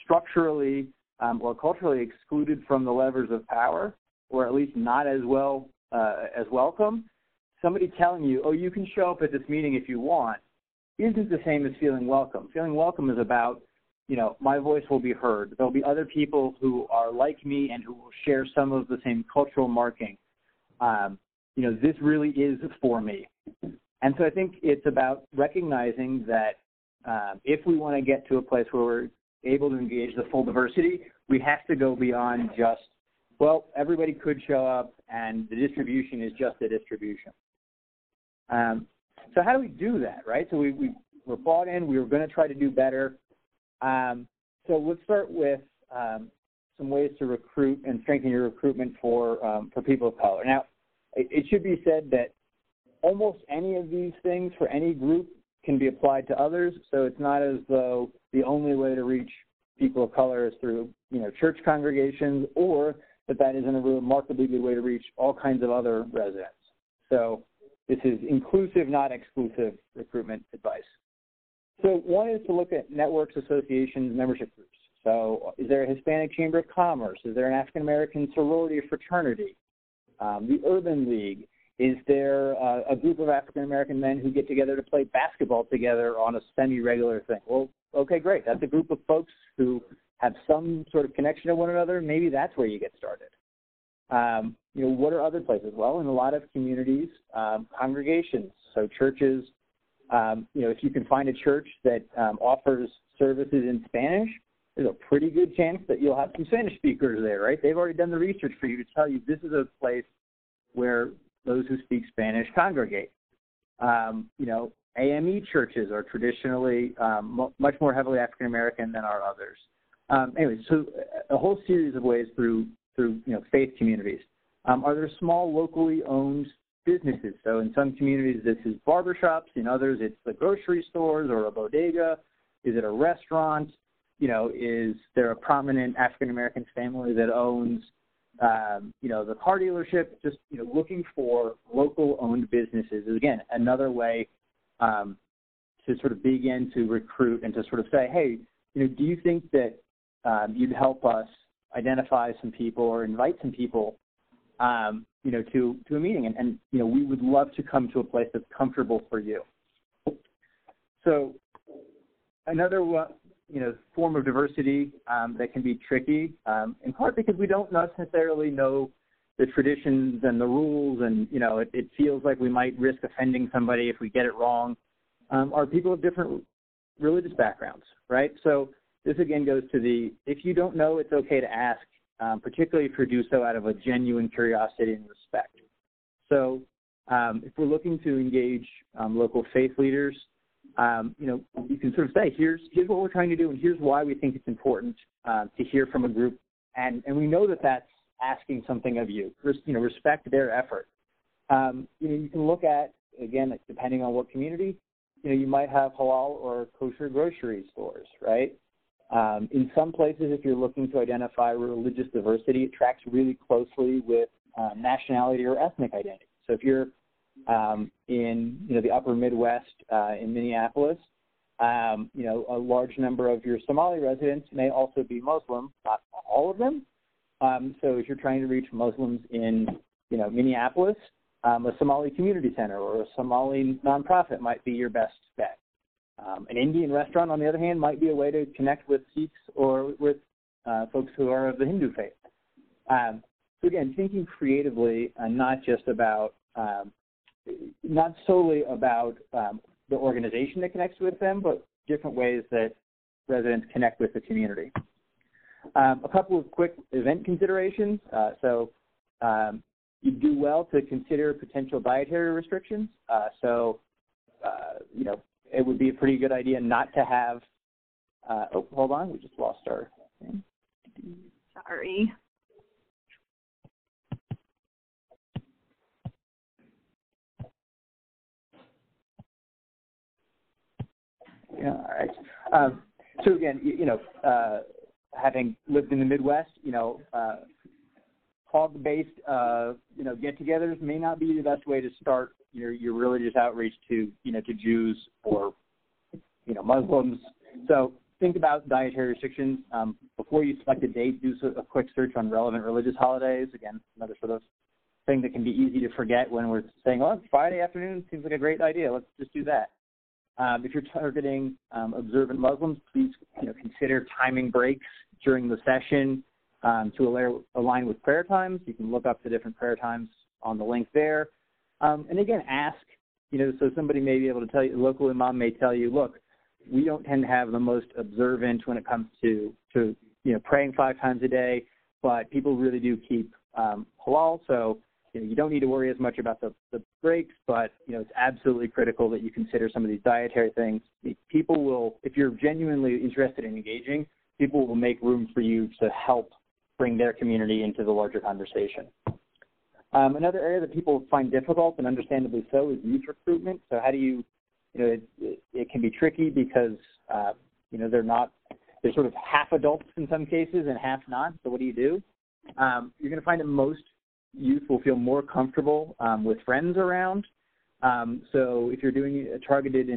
structurally or culturally excluded from the levers of power, or at least not as well as welcome, somebody telling you, oh, you can show up at this meeting if you want, isn't the same as feeling welcome. Feeling welcome is about, you know, my voice will be heard. There'll be other people who are like me and who will share some of the same cultural marking. You know, this really is for me. And so I think it's about recognizing that if we want to get to a place where we're able to engage the full diversity, we have to go beyond just, well, everybody could show up and the distribution is just a distribution. So how do we do that, right? So we're bought in. We were going to try to do better. So let's start with some ways to recruit and strengthen your recruitment for people of color. Now, it should be said that almost any of these things for any group can be applied to others. So it's not as though the only way to reach people of color is through, you know, church congregations, or that isn't a remarkably good way to reach all kinds of other residents. So this is inclusive, not exclusive recruitment advice. So one is to look at networks, associations, membership groups. So is there a Hispanic Chamber of Commerce? Is there an African-American sorority or fraternity? The Urban League. Is there a group of African-American men who get together to play basketball together on a semi-regular thing? Well, okay, great. That's a group of folks who have some sort of connection to one another. Maybe that's where you get started. You know, what are other places? Well, in a lot of communities, congregations, so churches. You know, if you can find a church that offers services in Spanish, there's a pretty good chance that you'll have some Spanish speakers there, right? They've already done the research for you to tell you this is a place where those who speak Spanish congregate. You know, AME churches are traditionally much more heavily African American than are others. Anyway, so a whole series of ways through you know, faith communities. Are there small locally owned businesses? So in some communities this is barbershops, in others it's the grocery stores or a bodega. Is it a restaurant? You know, is there a prominent African American family that owns you know, the car dealership? Just, you know, looking for local owned businesses is, again, another way to sort of begin to recruit and to sort of say, hey, you know, do you think that you'd help us identify some people or invite some people, you know, to a meeting? And, you know, we would love to come to a place that's comfortable for you. So another you know, form of diversity that can be tricky, in part because we don't necessarily know the traditions and the rules, and, you know, it feels like we might risk offending somebody if we get it wrong, are people of different religious backgrounds, right? So this, again, goes to if you don't know, it's okay to ask, particularly if you do so out of a genuine curiosity and respect. So if we're looking to engage local faith leaders, you know, you can sort of say, here's what we're trying to do, and here's why we think it's important to hear from a group, and we know that that's asking something of you. You know, respect their effort. You know, you can look at, again, depending on what community, you know, you might have halal or kosher grocery stores, right? In some places, if you're looking to identify religious diversity, it tracks really closely with nationality or ethnic identity. So if you're in, you know, the upper Midwest in Minneapolis, you know, a large number of your Somali residents may also be Muslim, not all of them. So if you're trying to reach Muslims in, you know, Minneapolis, a Somali community center or a Somali nonprofit might be your best bet. An Indian restaurant, on the other hand, might be a way to connect with Sikhs or with folks who are of the Hindu faith. So again, thinking creatively and not just about not solely about the organization that connects with them, but different ways that residents connect with the community. A couple of quick event considerations. So you do well to consider potential dietary restrictions. You know, it would be a pretty good idea not to have, oh, hold on, we just lost our thing. Sorry. Yeah, all right. So again, having lived in the Midwest, hog-based, get-togethers may not be the best way to start your religious outreach to Jews or, Muslims. So think about dietary restrictions. Before you select a date, do a quick search on relevant religious holidays. Again, another sort of thing that can be easy to forget when we're saying, oh, it's Friday afternoon, seems like a great idea. Let's just do that. If you're targeting observant Muslims, please consider timing breaks during the session to align with prayer times. You can look up the different prayer times on the link there. And again, ask, so somebody may be able to tell you, the local imam may tell you, look, we don't tend to have the most observant when it comes to praying 5 times a day, but people really do keep halal, so you don't need to worry as much about the breaks, but it's absolutely critical that you consider some of these dietary things. People will, if you're genuinely interested in engaging, people will make room for you to help bring their community into the larger conversation. Another area that people find difficult, and understandably so, is youth recruitment. So how do you, it can be tricky because, they're sort of half adults in some cases and half not. So what do? You're going to find that most youth will feel more comfortable with friends around. So if you're doing a targeted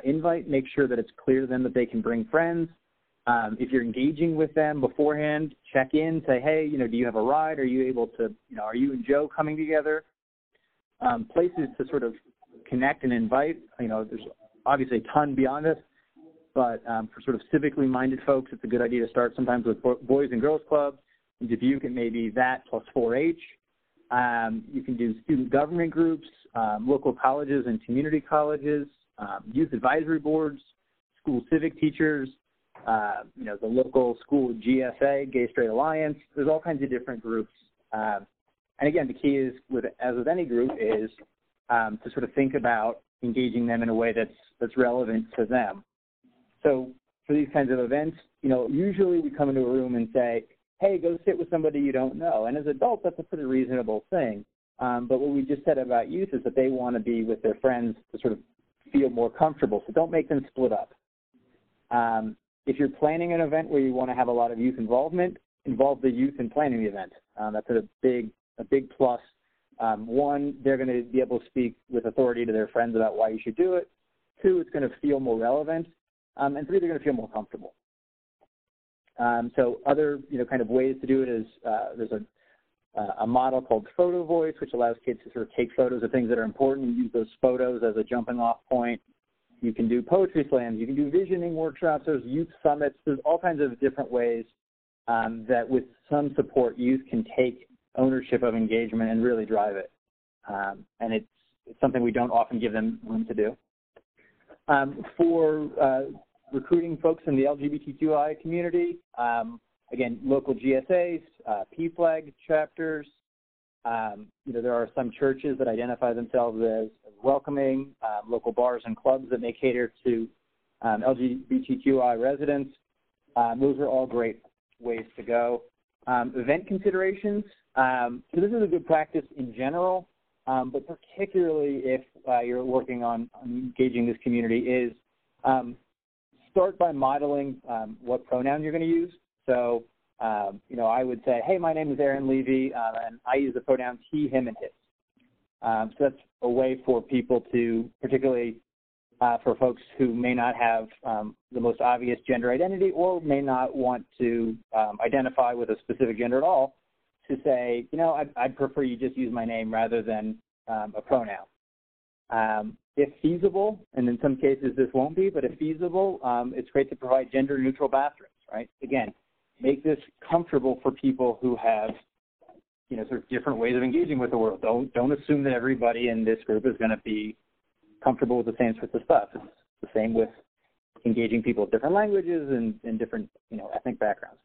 invite, make sure that it's clear to them that they can bring friends. If you're engaging with them beforehand, check in, say, hey, do you have a ride? Are you able to, are you and Joe coming together? Places to sort of connect and invite, there's obviously a ton beyond this, but for sort of civically minded folks, it's a good idea to start sometimes with Boys and Girls Club. In Dubuque, it may be that plus 4-H. You can do student government groups, local colleges and community colleges, youth advisory boards, school civic teachers, the local school GSA, Gay Straight Alliance. There's all kinds of different groups. And again, the key is, as with any group, is to sort of think about engaging them in a way that's relevant to them. So for these kinds of events, usually we come into a room and say, hey, go sit with somebody you don't know. And as adults, that's a pretty reasonable thing. But what we just said about youth is that they want to be with their friends to sort of feel more comfortable. So don't make them split up. If you're planning an event where you want to have a lot of youth involvement, involve the youth in planning the event. That's a big plus. One, they're going to be able to speak with authority to their friends about why you should do it. 2, it's going to feel more relevant. And 3, they're going to feel more comfortable. So other, kind of ways to do it is there's a model called Photo Voice, which allows kids to sort of take photos of things that are important and use those photos as a jumping off point. You can do poetry slams. You can do visioning workshops. There's youth summits. There's all kinds of different ways that with some support, youth can take ownership of engagement and really drive it. And it's something we don't often give them room to do. For recruiting folks in the LGBTQI community, again, local GSAs, PFLAG chapters. There are some churches that identify themselves as welcoming, local bars and clubs that may cater to LGBTQI residents. Those are all great ways to go. Event considerations. So this is a good practice in general, but particularly if you're working on engaging this community is start by modeling what pronoun you're going to use. So, I would say, hey, my name is Aaron Levy, and I use the pronouns he, him, and his. So that's a way for people to, particularly for folks who may not have the most obvious gender identity or may not want to identify with a specific gender at all, to say, I'd prefer you just use my name rather than a pronoun. If feasible, and in some cases this won't be, but if feasible, it's great to provide gender-neutral bathrooms, right? Again, make this comfortable for people who have, sort of different ways of engaging with the world. Don't assume that everybody in this group is going to be comfortable with the same sorts of stuff. It's the same with engaging people of different languages and different, ethnic backgrounds.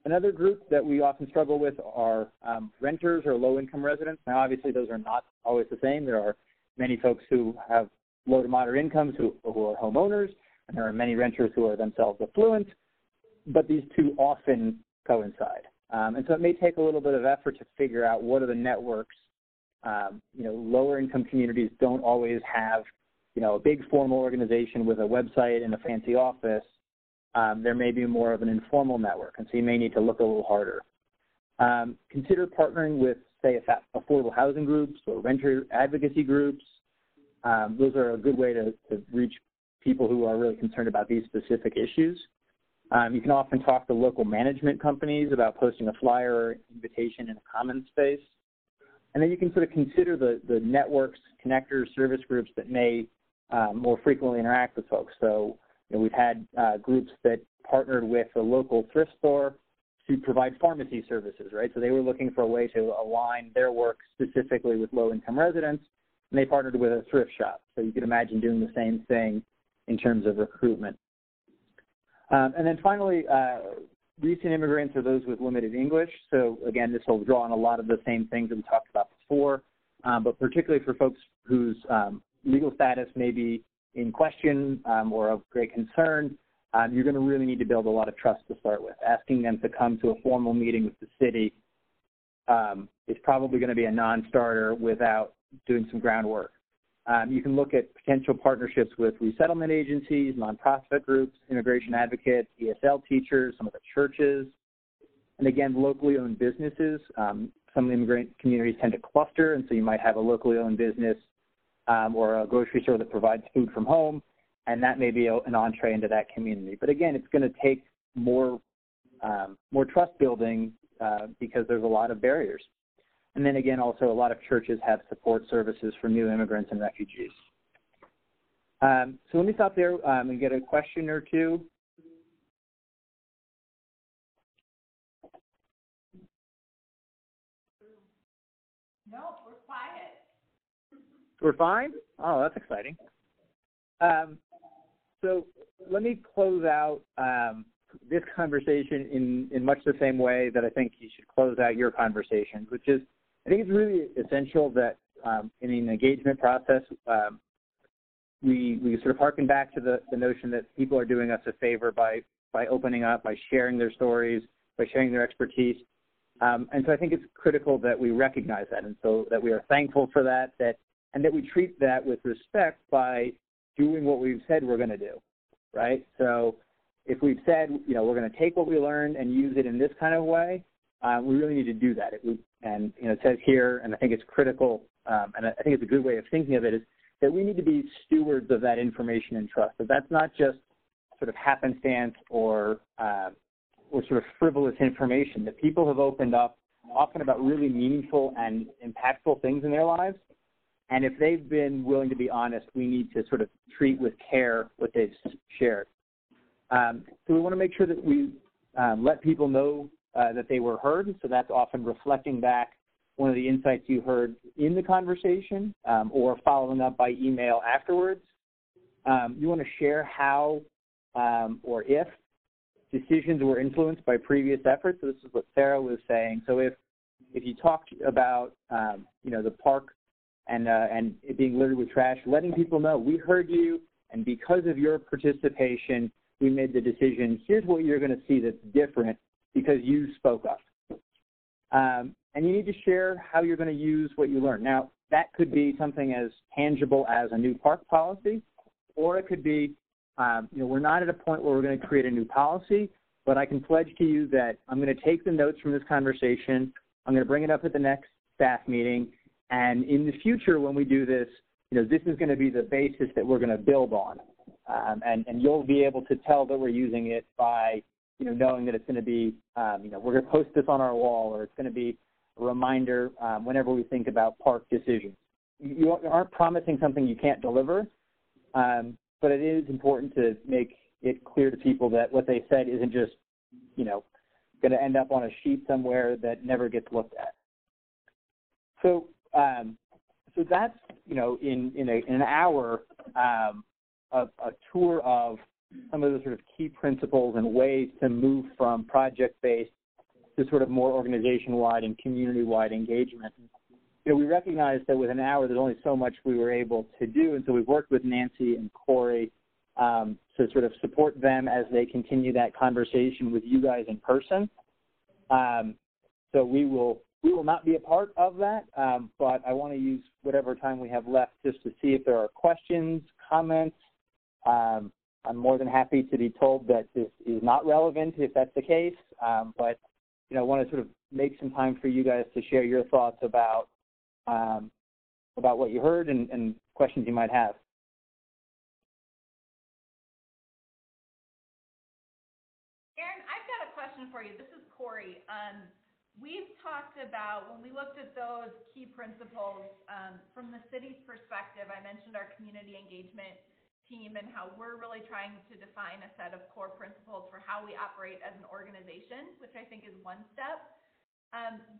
Another group that we often struggle with are renters or low-income residents. Now, obviously, those are not always the same. There are many folks who have low to moderate incomes who are homeowners, and there are many renters who are themselves affluent. but these two often coincide. And so it may take a little bit of effort to figure out what are the networks. Lower income communities don't always have, a big formal organization with a website and a fancy office. There may be more of an informal network, and so you may need to look a little harder. Consider partnering with, say, affordable housing groups or renter advocacy groups. Those are a good way to reach people who are really concerned about these specific issues. You can often talk to local management companies about posting a flyer or invitation in a common space. And then you can sort of consider the networks, connectors, service groups that may more frequently interact with folks. So, we've had groups that partnered with a local thrift store to provide pharmacy services, right? So they were looking for a way to align their work specifically with low-income residents, and they partnered with a thrift shop. So you can imagine doing the same thing in terms of recruitment. And then finally, recent immigrants are those with limited English. So again, this will draw on a lot of the same things that we talked about before, but particularly for folks whose legal status may be in question or of great concern, you're going to really need to build a lot of trust to start with. Asking them to come to a formal meeting with the city is probably going to be a non-starter without doing some groundwork. You can look at potential partnerships with resettlement agencies, nonprofit groups, immigration advocates, ESL teachers, some of the churches, and again, locally owned businesses. Some of the immigrant communities tend to cluster, and so you might have a locally owned business or a grocery store that provides food from home, and that may be an entree into that community. But again, it's going to take more trust building because there's a lot of barriers. And then again, also a lot of churches have support services for new immigrants and refugees. So let me stop there and get a question or two. No, we're quiet. We're fine? Oh, that's exciting. So let me close out this conversation in much the same way that I think you should close out your conversations, which is I think it's really essential that in an engagement process, we sort of harken back to the notion that people are doing us a favor by opening up, by sharing their stories, by sharing their expertise. And so I think it's critical that we recognize that, and so that we are thankful for that, and that we treat that with respect by doing what we've said we're going to do, right? So if we've said, we're going to take what we learned and use it in this kind of way, we really need to do that. It says here, and I think it's critical, and I think it's a good way of thinking of it, is that we need to be stewards of that information and trust. So that's not just sort of happenstance or sort of frivolous information. That people have opened up often about really meaningful and impactful things in their lives. And if they've been willing to be honest, we need to sort of treat with care what they've shared. So we want to make sure that we let people know that they were heard. So that's often reflecting back one of the insights you heard in the conversation or following up by email afterwards. You want to share how or if decisions were influenced by previous efforts. So this is what Sarah was saying. So if you talked about, the park and it being littered with trash, letting people know, we heard you, and because of your participation, we made the decision. Here's what you're going to see that's different because you spoke up. And you need to share how you're going to use what you learned. Now, that could be something as tangible as a new park policy, or it could be, we're not at a point where we're going to create a new policy, but I can pledge to you that I'm going to take the notes from this conversation, I'm going to bring it up at the next staff meeting, and in the future when we do this, this is going to be the basis that we're going to build on. And you'll be able to tell that we're using it by, knowing that it's going to be, we're going to post this on our wall, or it's going to be a reminder whenever we think about park decisions. You aren't promising something you can't deliver, but it is important to make it clear to people that what they said isn't just, going to end up on a sheet somewhere that never gets looked at. So that's, in an hour, a tour of some of the sort of key principles and ways to move from project-based to sort of more organization-wide and community-wide engagement. We recognize that with an hour, there's only so much we were able to do, and so we've worked with Nancy and Corey to sort of support them as they continue that conversation with you guys in person. So we will not be a part of that, but I want to use whatever time we have left just to see if there are questions, comments. I'm more than happy to be told that this is not relevant if that's the case, but I want to sort of make some time for you guys to share your thoughts about what you heard and questions you might have. Aaron, I've got a question for you. This is Corey. We've talked about, when we looked at those key principles from the city's perspective, I mentioned our community engagement team and how we're really trying to define a set of core principles for how we operate as an organization, which I think is one step.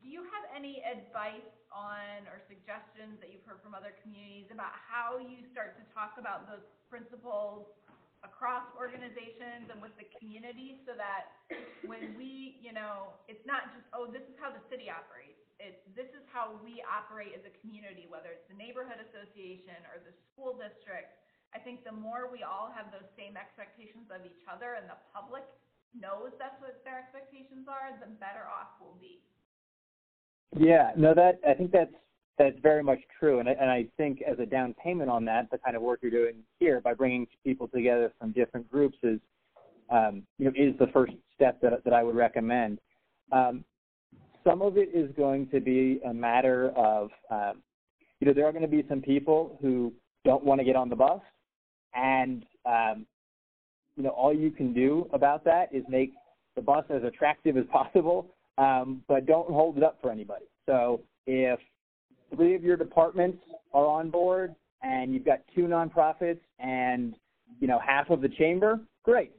Do you have any advice on or suggestions that you've heard from other communities about how you start to talk about those principles across organizations and with the community so that when we, it's not just, oh, this is how the city operates. This is how we operate as a community, whether it's the neighborhood association or the school district. I think the more we all have those same expectations of each other and the public knows that's what their expectations are, the better off we'll be. Yeah, no, I think that's very much true, and I think as a down payment on that, the kind of work you're doing here by bringing people together from different groups is the first step that I would recommend. Some of it is going to be a matter of, there are going to be some people who don't want to get on the bus, and all you can do about that is make the bus as attractive as possible, but don't hold it up for anybody. So if 3 of your departments are on board and you've got 2 nonprofits and, half of the chamber, great.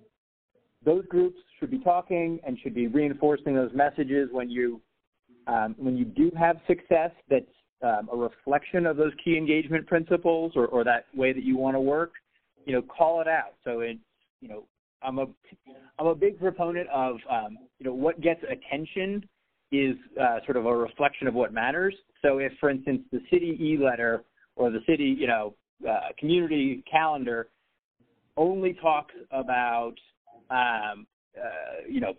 Those groups should be talking and should be reinforcing those messages when you do have success that's a reflection of those key engagement principles or that way that you want to work, call it out. So I'm a big proponent of, what gets attention is sort of a reflection of what matters. So if, for instance, the city e-letter or the city, community calendar only talks about,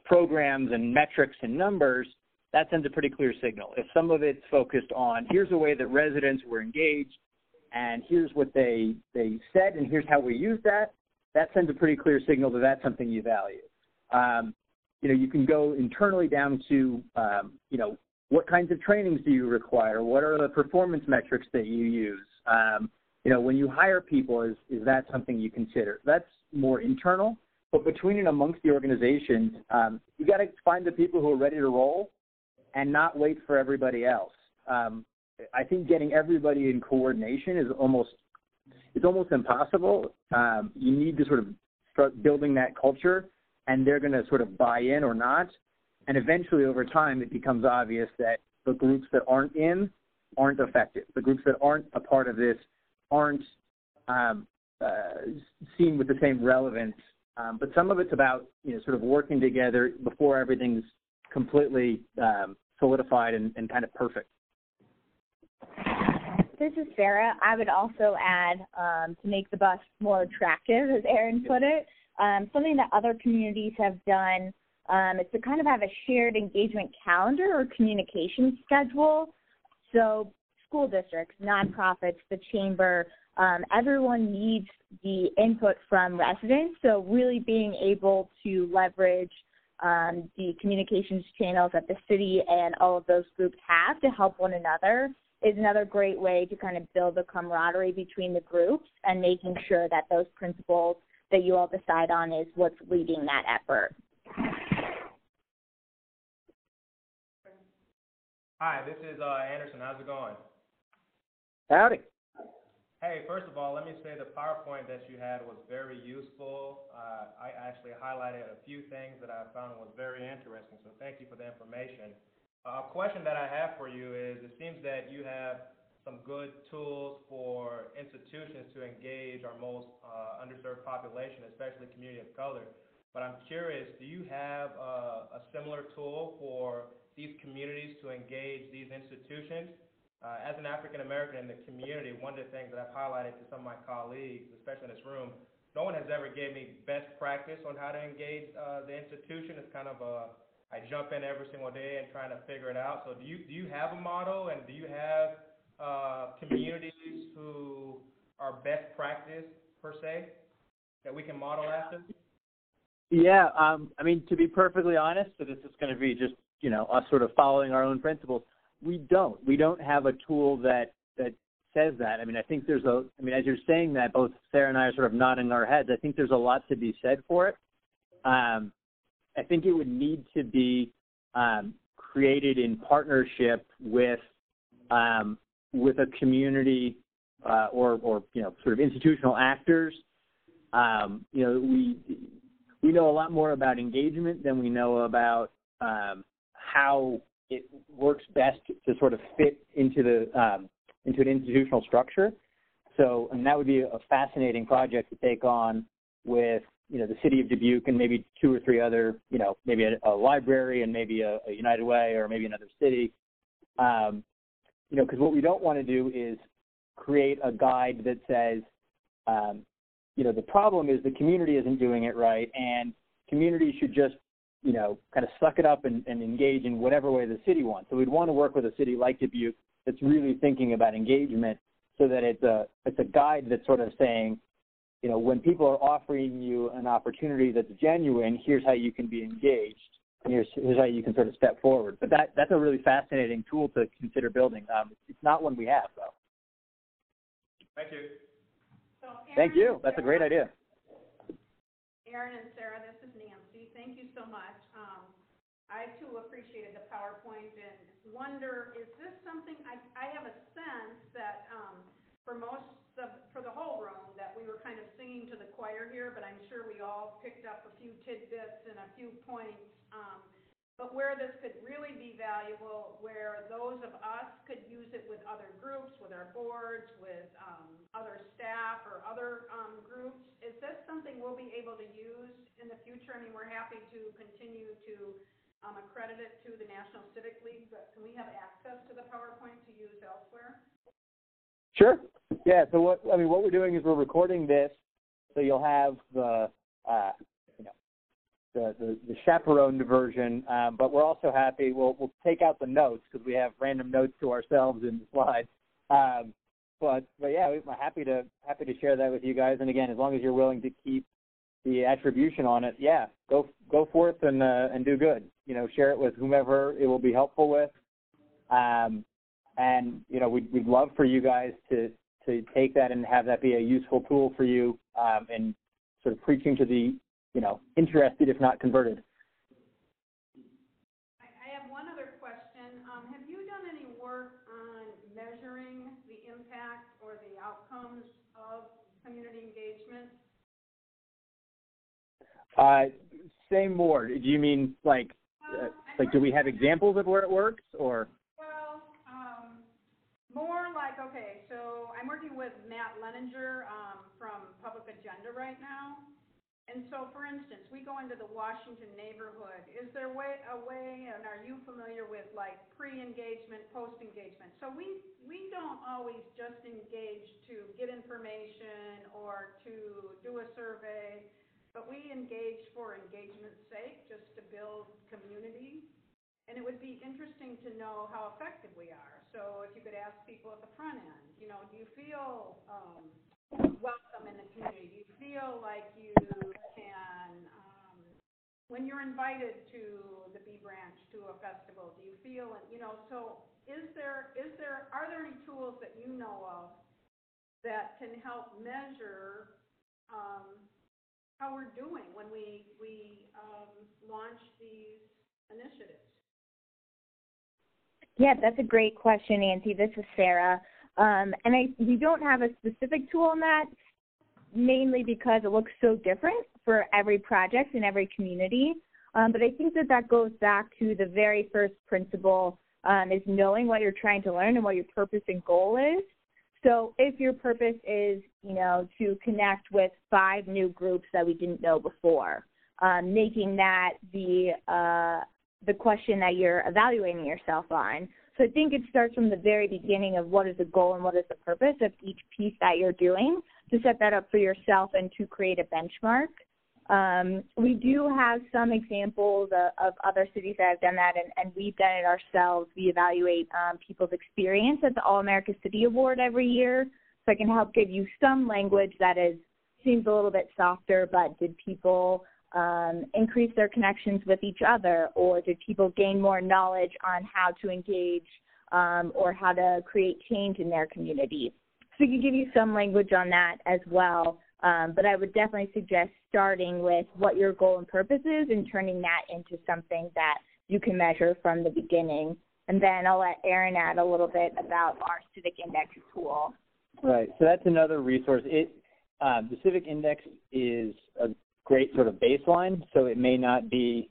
programs and metrics and numbers, that sends a pretty clear signal. If some of it's focused on here's a way that residents were engaged and here's what they said and here's how we use that, that sends a pretty clear signal that that's something you value. You can go internally down to, what kinds of trainings do you require? What are the performance metrics that you use? When you hire people, is that something you consider? That's more internal, but between and amongst the organizations, you got to find the people who are ready to roll and not wait for everybody else. I think getting everybody in coordination is almost impossible. You need to sort of start building that culture, and they're going to sort of buy in or not. And eventually, over time, it becomes obvious that the groups that aren't effective. The groups that aren't a part of this aren't seen with the same relevance. But some of it's about, sort of working together before everything's completely solidified and kind of perfect. This is Sarah. I would also add, to make the bus more attractive, as Aaron put it, something that other communities have done is to kind of have a shared engagement calendar or communication schedule. So school districts, nonprofits, the chamber, everyone needs the input from residents. So really being able to leverage the communications channels that the city and all of those groups have to help one another is another great way to kind of build the camaraderie between the groups and making sure that those principles that you all decide on is what's leading that effort. Hi, this is Anderson. How's it going? Howdy. Hey, first of all, let me say the PowerPoint that you had was very useful. I actually highlighted a few things that I found was very interesting, so thank you for the information. A question that I have for you is, it seems that you have some good tools for institutions to engage our most underserved population, especially community of color. But I'm curious, do you have a similar tool for these communities to engage these institutions? As an African American in the community, one of the things that I've highlighted to some of my colleagues, especially in this room, no one has ever gave me best practice on how to engage the institution. It's kind of I jump in every single day and trying to figure it out. So do you have a model, and do you have communities who are best practice per se that we can model after? Yeah, I mean, to be perfectly honest, so this is going to be just, us sort of following our own principles. We don't have a tool that says that. I mean, I think as you're saying that, both Sarah and I are sort of nodding our heads. I think there's a lot to be said for it. I think it would need to be created in partnership with a community or sort of institutional actors. We know a lot more about engagement than we know about how it works best to sort of fit into an institutional structure. So, and that would be a fascinating project to take on with, the city of Dubuque and maybe 2 or 3 other, maybe a library and maybe a United Way or maybe another city. Because what we don't want to do is create a guide that says, the problem is the community isn't doing it right, and community should just, kind of suck it up and engage in whatever way the city wants. So we'd want to work with a city like Dubuque that's really thinking about engagement, so that it's a guide that's sort of saying, when people are offering you an opportunity that's genuine, here's how you can be engaged, and here's how you can sort of step forward. But that's a really fascinating tool to consider building. It's not one we have, though. Thank you. So Thank you. That's a great idea. Aaron and Sarah, this is Nancy. Thank you so much. I, too, appreciated the PowerPoint and wonder, is this something, I have a sense that for the whole room, that we were kind of singing to the choir here, but I'm sure we all picked up a few tidbits and a few points. But where this could really be valuable, where those of us could use it with other groups, with our boards, with other staff or other groups, is this something we'll be able to use in the future? I mean, we're happy to continue to accredit it to the National Civic League, but can we have access to the PowerPoint to use elsewhere? Sure. Yeah. So what we're doing is we're recording this, so you'll have the chaperoned version, but we're also happy. We'll take out the notes because we have random notes to ourselves in the slides. But yeah, we're happy to share that with you guys. And again, as long as you're willing to keep the attribution on it, yeah, go forth and do good. Share it with whomever it will be helpful with. And we'd love for you guys to take that and have that be a useful tool for you and sort of preaching to the interested, if not converted. I have one other question. Have you done any work on measuring the impact or the outcomes of community engagement? Say more. Do you mean like do we have examples of where it works, or? Well, more like, okay, so I'm working with Matt Leninger from Public Agenda right now. And so, for instance, we go into the Washington neighborhood. Is there a way, and are you familiar with like pre-engagement, post-engagement? So we don't always just engage to get information or to do a survey, but we engage for engagement's sake, just to build community. And it would be interesting to know how effective we are. So if you could ask people at the front end, do you feel welcome in the community? Do you feel like you can, when you're invited to the B branch to a festival, do you feel, so are there any tools that you know of that can help measure how we're doing when we launch these initiatives? Yeah, that's a great question, Nancy. This is Sarah. We don't have a specific tool on that, mainly because it looks so different for every project in every community. But I think that goes back to the very first principle, is knowing what you're trying to learn and what your purpose and goal is. So if your purpose is, to connect with 5 new groups that we didn't know before, making that the question that you're evaluating yourself on. So I think it starts from the very beginning of what is the goal and what is the purpose of each piece that you're doing to set that up for yourself and to create a benchmark. We do have some examples of other cities that have done that, and we've done it ourselves. We evaluate people's experience at the All-America City Award every year, so I can help give you some language that seems a little bit softer, but did people increase their connections with each other, or did people gain more knowledge on how to engage or how to create change in their community? So we can give you some language on that as well. But I would definitely suggest starting with what your goal and purpose is and turning that into something that you can measure from the beginning. And then I'll let Aaron add a little bit about our Civic Index tool. Right. So that's another resource. The Civic Index is a great sort of baseline, so it may not be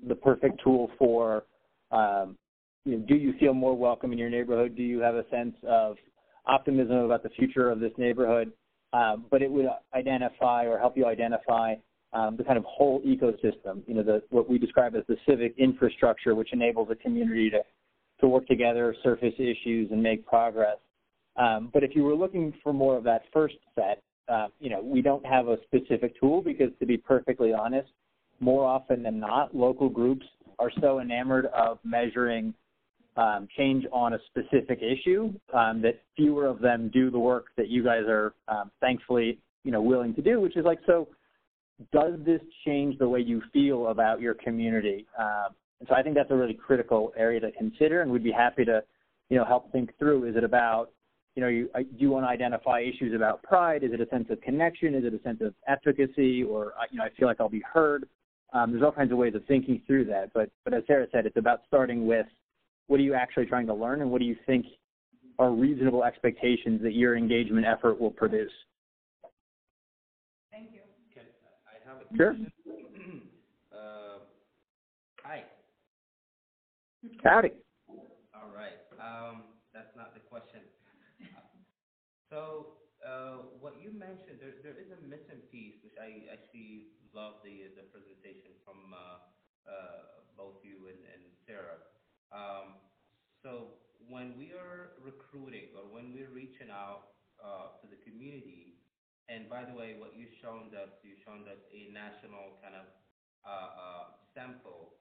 the perfect tool for, do you feel more welcome in your neighborhood? Do you have a sense of optimism about the future of this neighborhood? But it would identify or help you identify the kind of whole ecosystem, what we describe as the civic infrastructure, which enables a community to work together, surface issues, and make progress. But if you were looking for more of that first set, we don't have a specific tool because, to be perfectly honest, more often than not, local groups are so enamored of measuring change on a specific issue that fewer of them do the work that you guys are thankfully, willing to do, which is like, so does this change the way you feel about your community? And so I think that's a really critical area to consider, and we'd be happy to, help think through. Is it about, do you want to identify issues about pride? Is it a sense of connection? Is it a sense of efficacy? Or, I feel like I'll be heard. There's all kinds of ways of thinking through that. But as Sarah said, it's about starting with, what are you actually trying to learn, and what do you think are reasonable expectations that your engagement effort will produce? Thank you. Can I have a Sure. question? Hi. Howdy. All right. That's not the question. So what you mentioned, there is a missing piece, which I actually love the presentation from both you and Sarah. So when we are recruiting or when we're reaching out to the community, and by the way, what you've shown us a national kind of sample.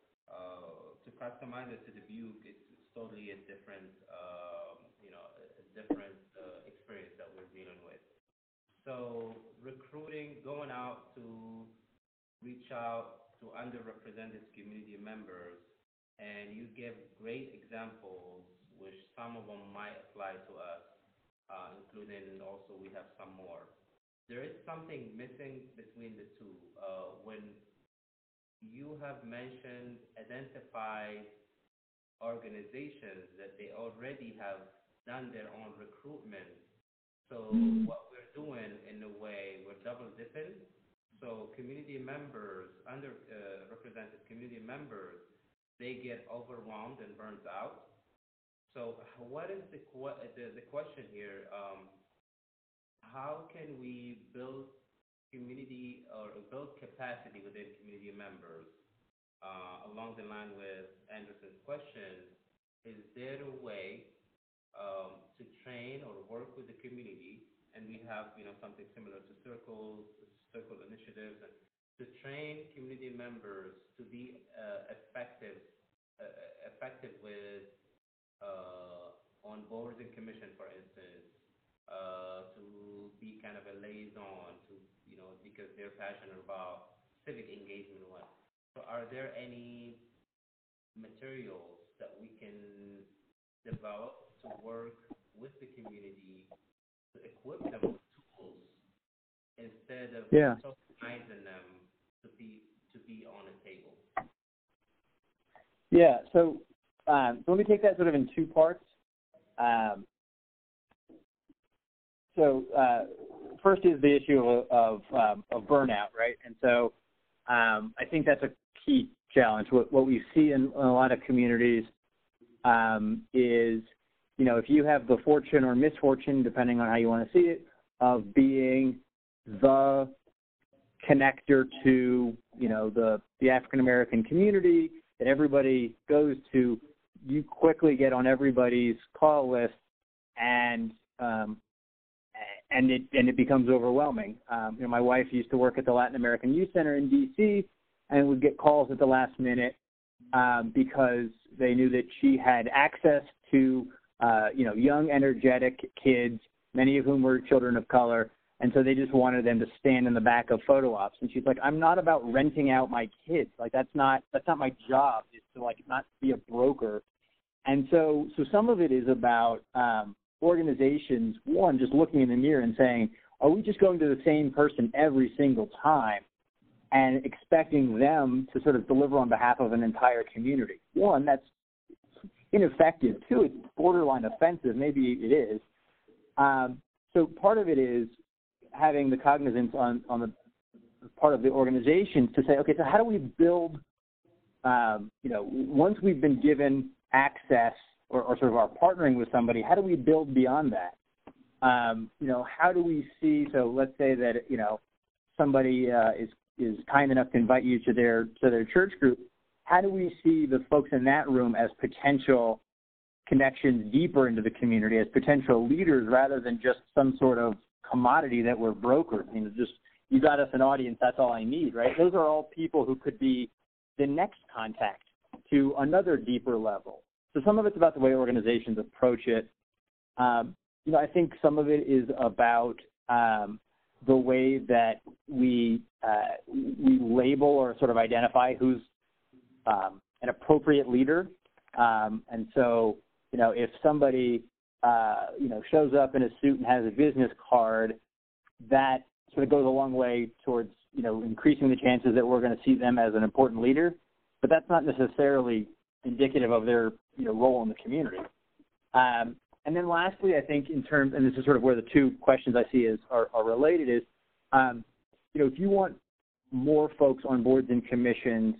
To customize it to Dubuque, it's totally a different, experience that we're dealing with. So recruiting, going out to reach out to underrepresented community members, and you give great examples, which some of them might apply to us, including also we have some more. There is something missing between the two. When you have mentioned identified organizations that they already have done their own recruitment. So what we're doing, in a way, we're double dipping. So community members, underrepresented community members, they get overwhelmed and burnt out. So what is the question here? How can we build community or build capacity within community members? Along the line with Anderson's question, is there a way to train or work with the community? And we have, something similar to circle initiatives, and to train community members to be effective with on boards and commission, for instance, to be kind of a liaison to, because they're passionate about civic engagement. So are there any materials that we can develop to work with the community to equip them with tools instead of socializing them to be on a table? Yeah, so let me take that sort of in two parts. First is the issue of burnout, right? And so I think that's a key challenge. What we see in a lot of communities is, if you have the fortune or misfortune, depending on how you want to see it, of being the connector to, the African American community that everybody goes to, you quickly get on everybody's call list, and it becomes overwhelming. My wife used to work at the Latin American Youth Center in D.C. and would get calls at the last minute because they knew that she had access to young, energetic kids, many of whom were children of color, and so they just wanted them to stand in the back of photo ops. And she's like, I'm not about renting out my kids. Like, that's not my job, is to, like, not be a broker. And so some of it is about organizations, one, just looking in the mirror and saying, are we just going to the same person every single time and expecting them to sort of deliver on behalf of an entire community? One, that's ineffective. Two, it's borderline offensive. Maybe it is. So part of it is having the cognizance on the part of the organization to say, okay, so how do we build, once we've been given access or sort of are partnering with somebody, how do we build beyond that? How do we see, so let's say that, somebody is kind enough to invite you to their church group. How do we see the folks in that room as potential connections deeper into the community, as potential leaders rather than just some sort of commodity that we're brokers? Just, you got us an audience, that's all I need, right? Those are all people who could be the next contact to another deeper level. So some of it's about the way organizations approach it. I think some of it is about the way that we label or sort of identify who's an appropriate leader. And so, if somebody, shows up in a suit and has a business card, that sort of goes a long way towards, increasing the chances that we're going to see them as an important leader. But that's not necessarily indicative of their, role in the community. And then lastly, I think in terms, and this is sort of where the two questions I see are related, is, if you want more folks on boards and commissions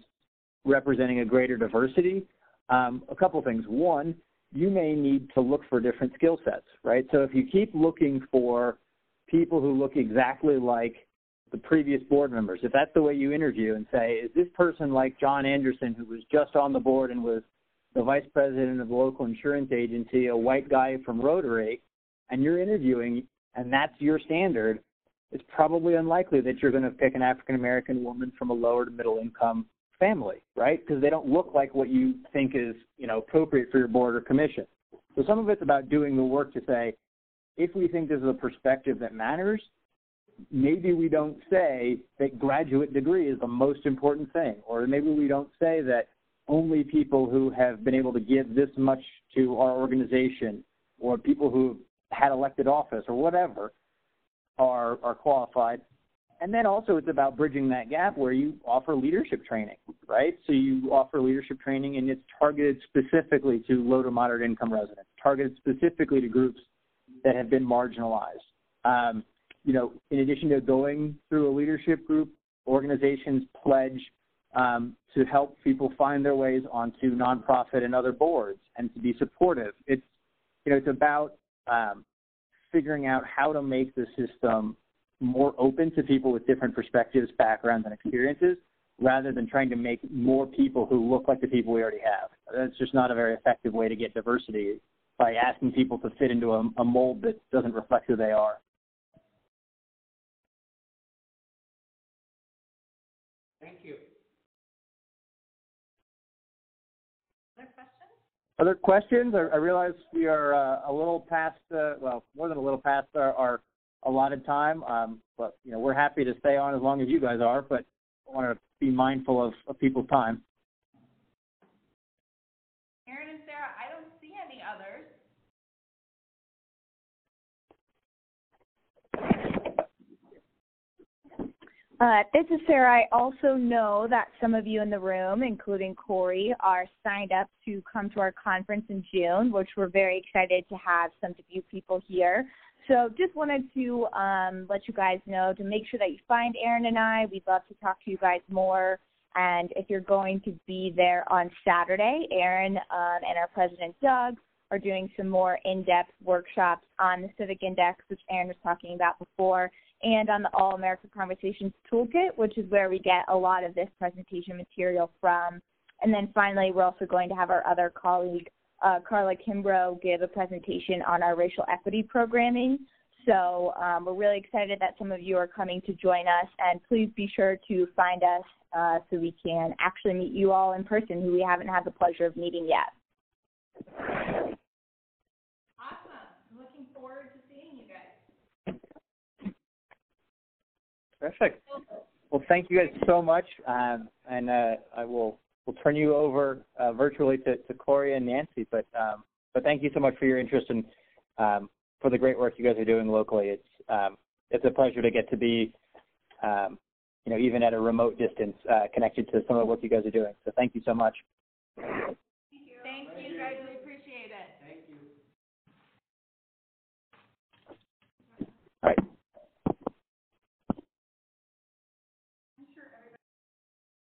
representing a greater diversity, a couple things. One, you may need to look for different skill sets, right? So if you keep looking for people who look exactly like the previous board members, if that's the way you interview and say, is this person like John Anderson, who was just on the board and was the vice president of the local insurance agency, a white guy from Rotary, and you're interviewing and that's your standard, it's probably unlikely that you're going to pick an African-American woman from a lower to middle income family, right? Because they don't look like what you think is, appropriate for your board or commission. So some of it's about doing the work to say, if we think this is a perspective that matters, maybe we don't say that graduate degree is the most important thing, or maybe we don't say that only people who have been able to give this much to our organization, or people who had elected office or whatever are qualified. And then also it's about bridging that gap where you offer leadership training, right? So you offer leadership training and it's targeted specifically to low to moderate income residents, targeted specifically to groups that have been marginalized. In addition to going through a leadership group, organizations pledge to help people find their ways onto nonprofit and other boards and to be supportive. It's about figuring out how to make the system more open to people with different perspectives, backgrounds, and experiences, rather than trying to make more people who look like the people we already have. That's just not a very effective way to get diversity, by asking people to fit into a mold that doesn't reflect who they are. Thank you. Other questions? Other questions? I realize we are a little past, more than a little past our allotted time, but we're happy to stay on as long as you guys are, but I want to be mindful of people's time. Aaron and Sarah, I don't see any others. This is Sarah. I also know that some of you in the room, including Corey, are signed up to come to our conference in June, which we're very excited to have some of you people here. So just wanted to let you guys know to make sure that you find Aaron and I. We'd love to talk to you guys more. And if you're going to be there on Saturday, Aaron and our president, Doug, are doing some more in-depth workshops on the Civic Index, which Aaron was talking about before, and on the All-America Conversations Toolkit, which is where we get a lot of this presentation material from. And then finally, we're also going to have our other colleague, Carla Kimbrough, give a presentation on our racial equity programming. So we're really excited that some of you are coming to join us, and please be sure to find us so we can actually meet you all in person who we haven't had the pleasure of meeting yet. Awesome. Looking forward to seeing you guys. Perfect. Well, thank you guys so much, and we'll turn you over virtually to Corey and Nancy. But thank you so much for your interest and for the great work you guys are doing locally. It's a pleasure to get to be, even at a remote distance, connected to some of the work you guys are doing. So thank you so much.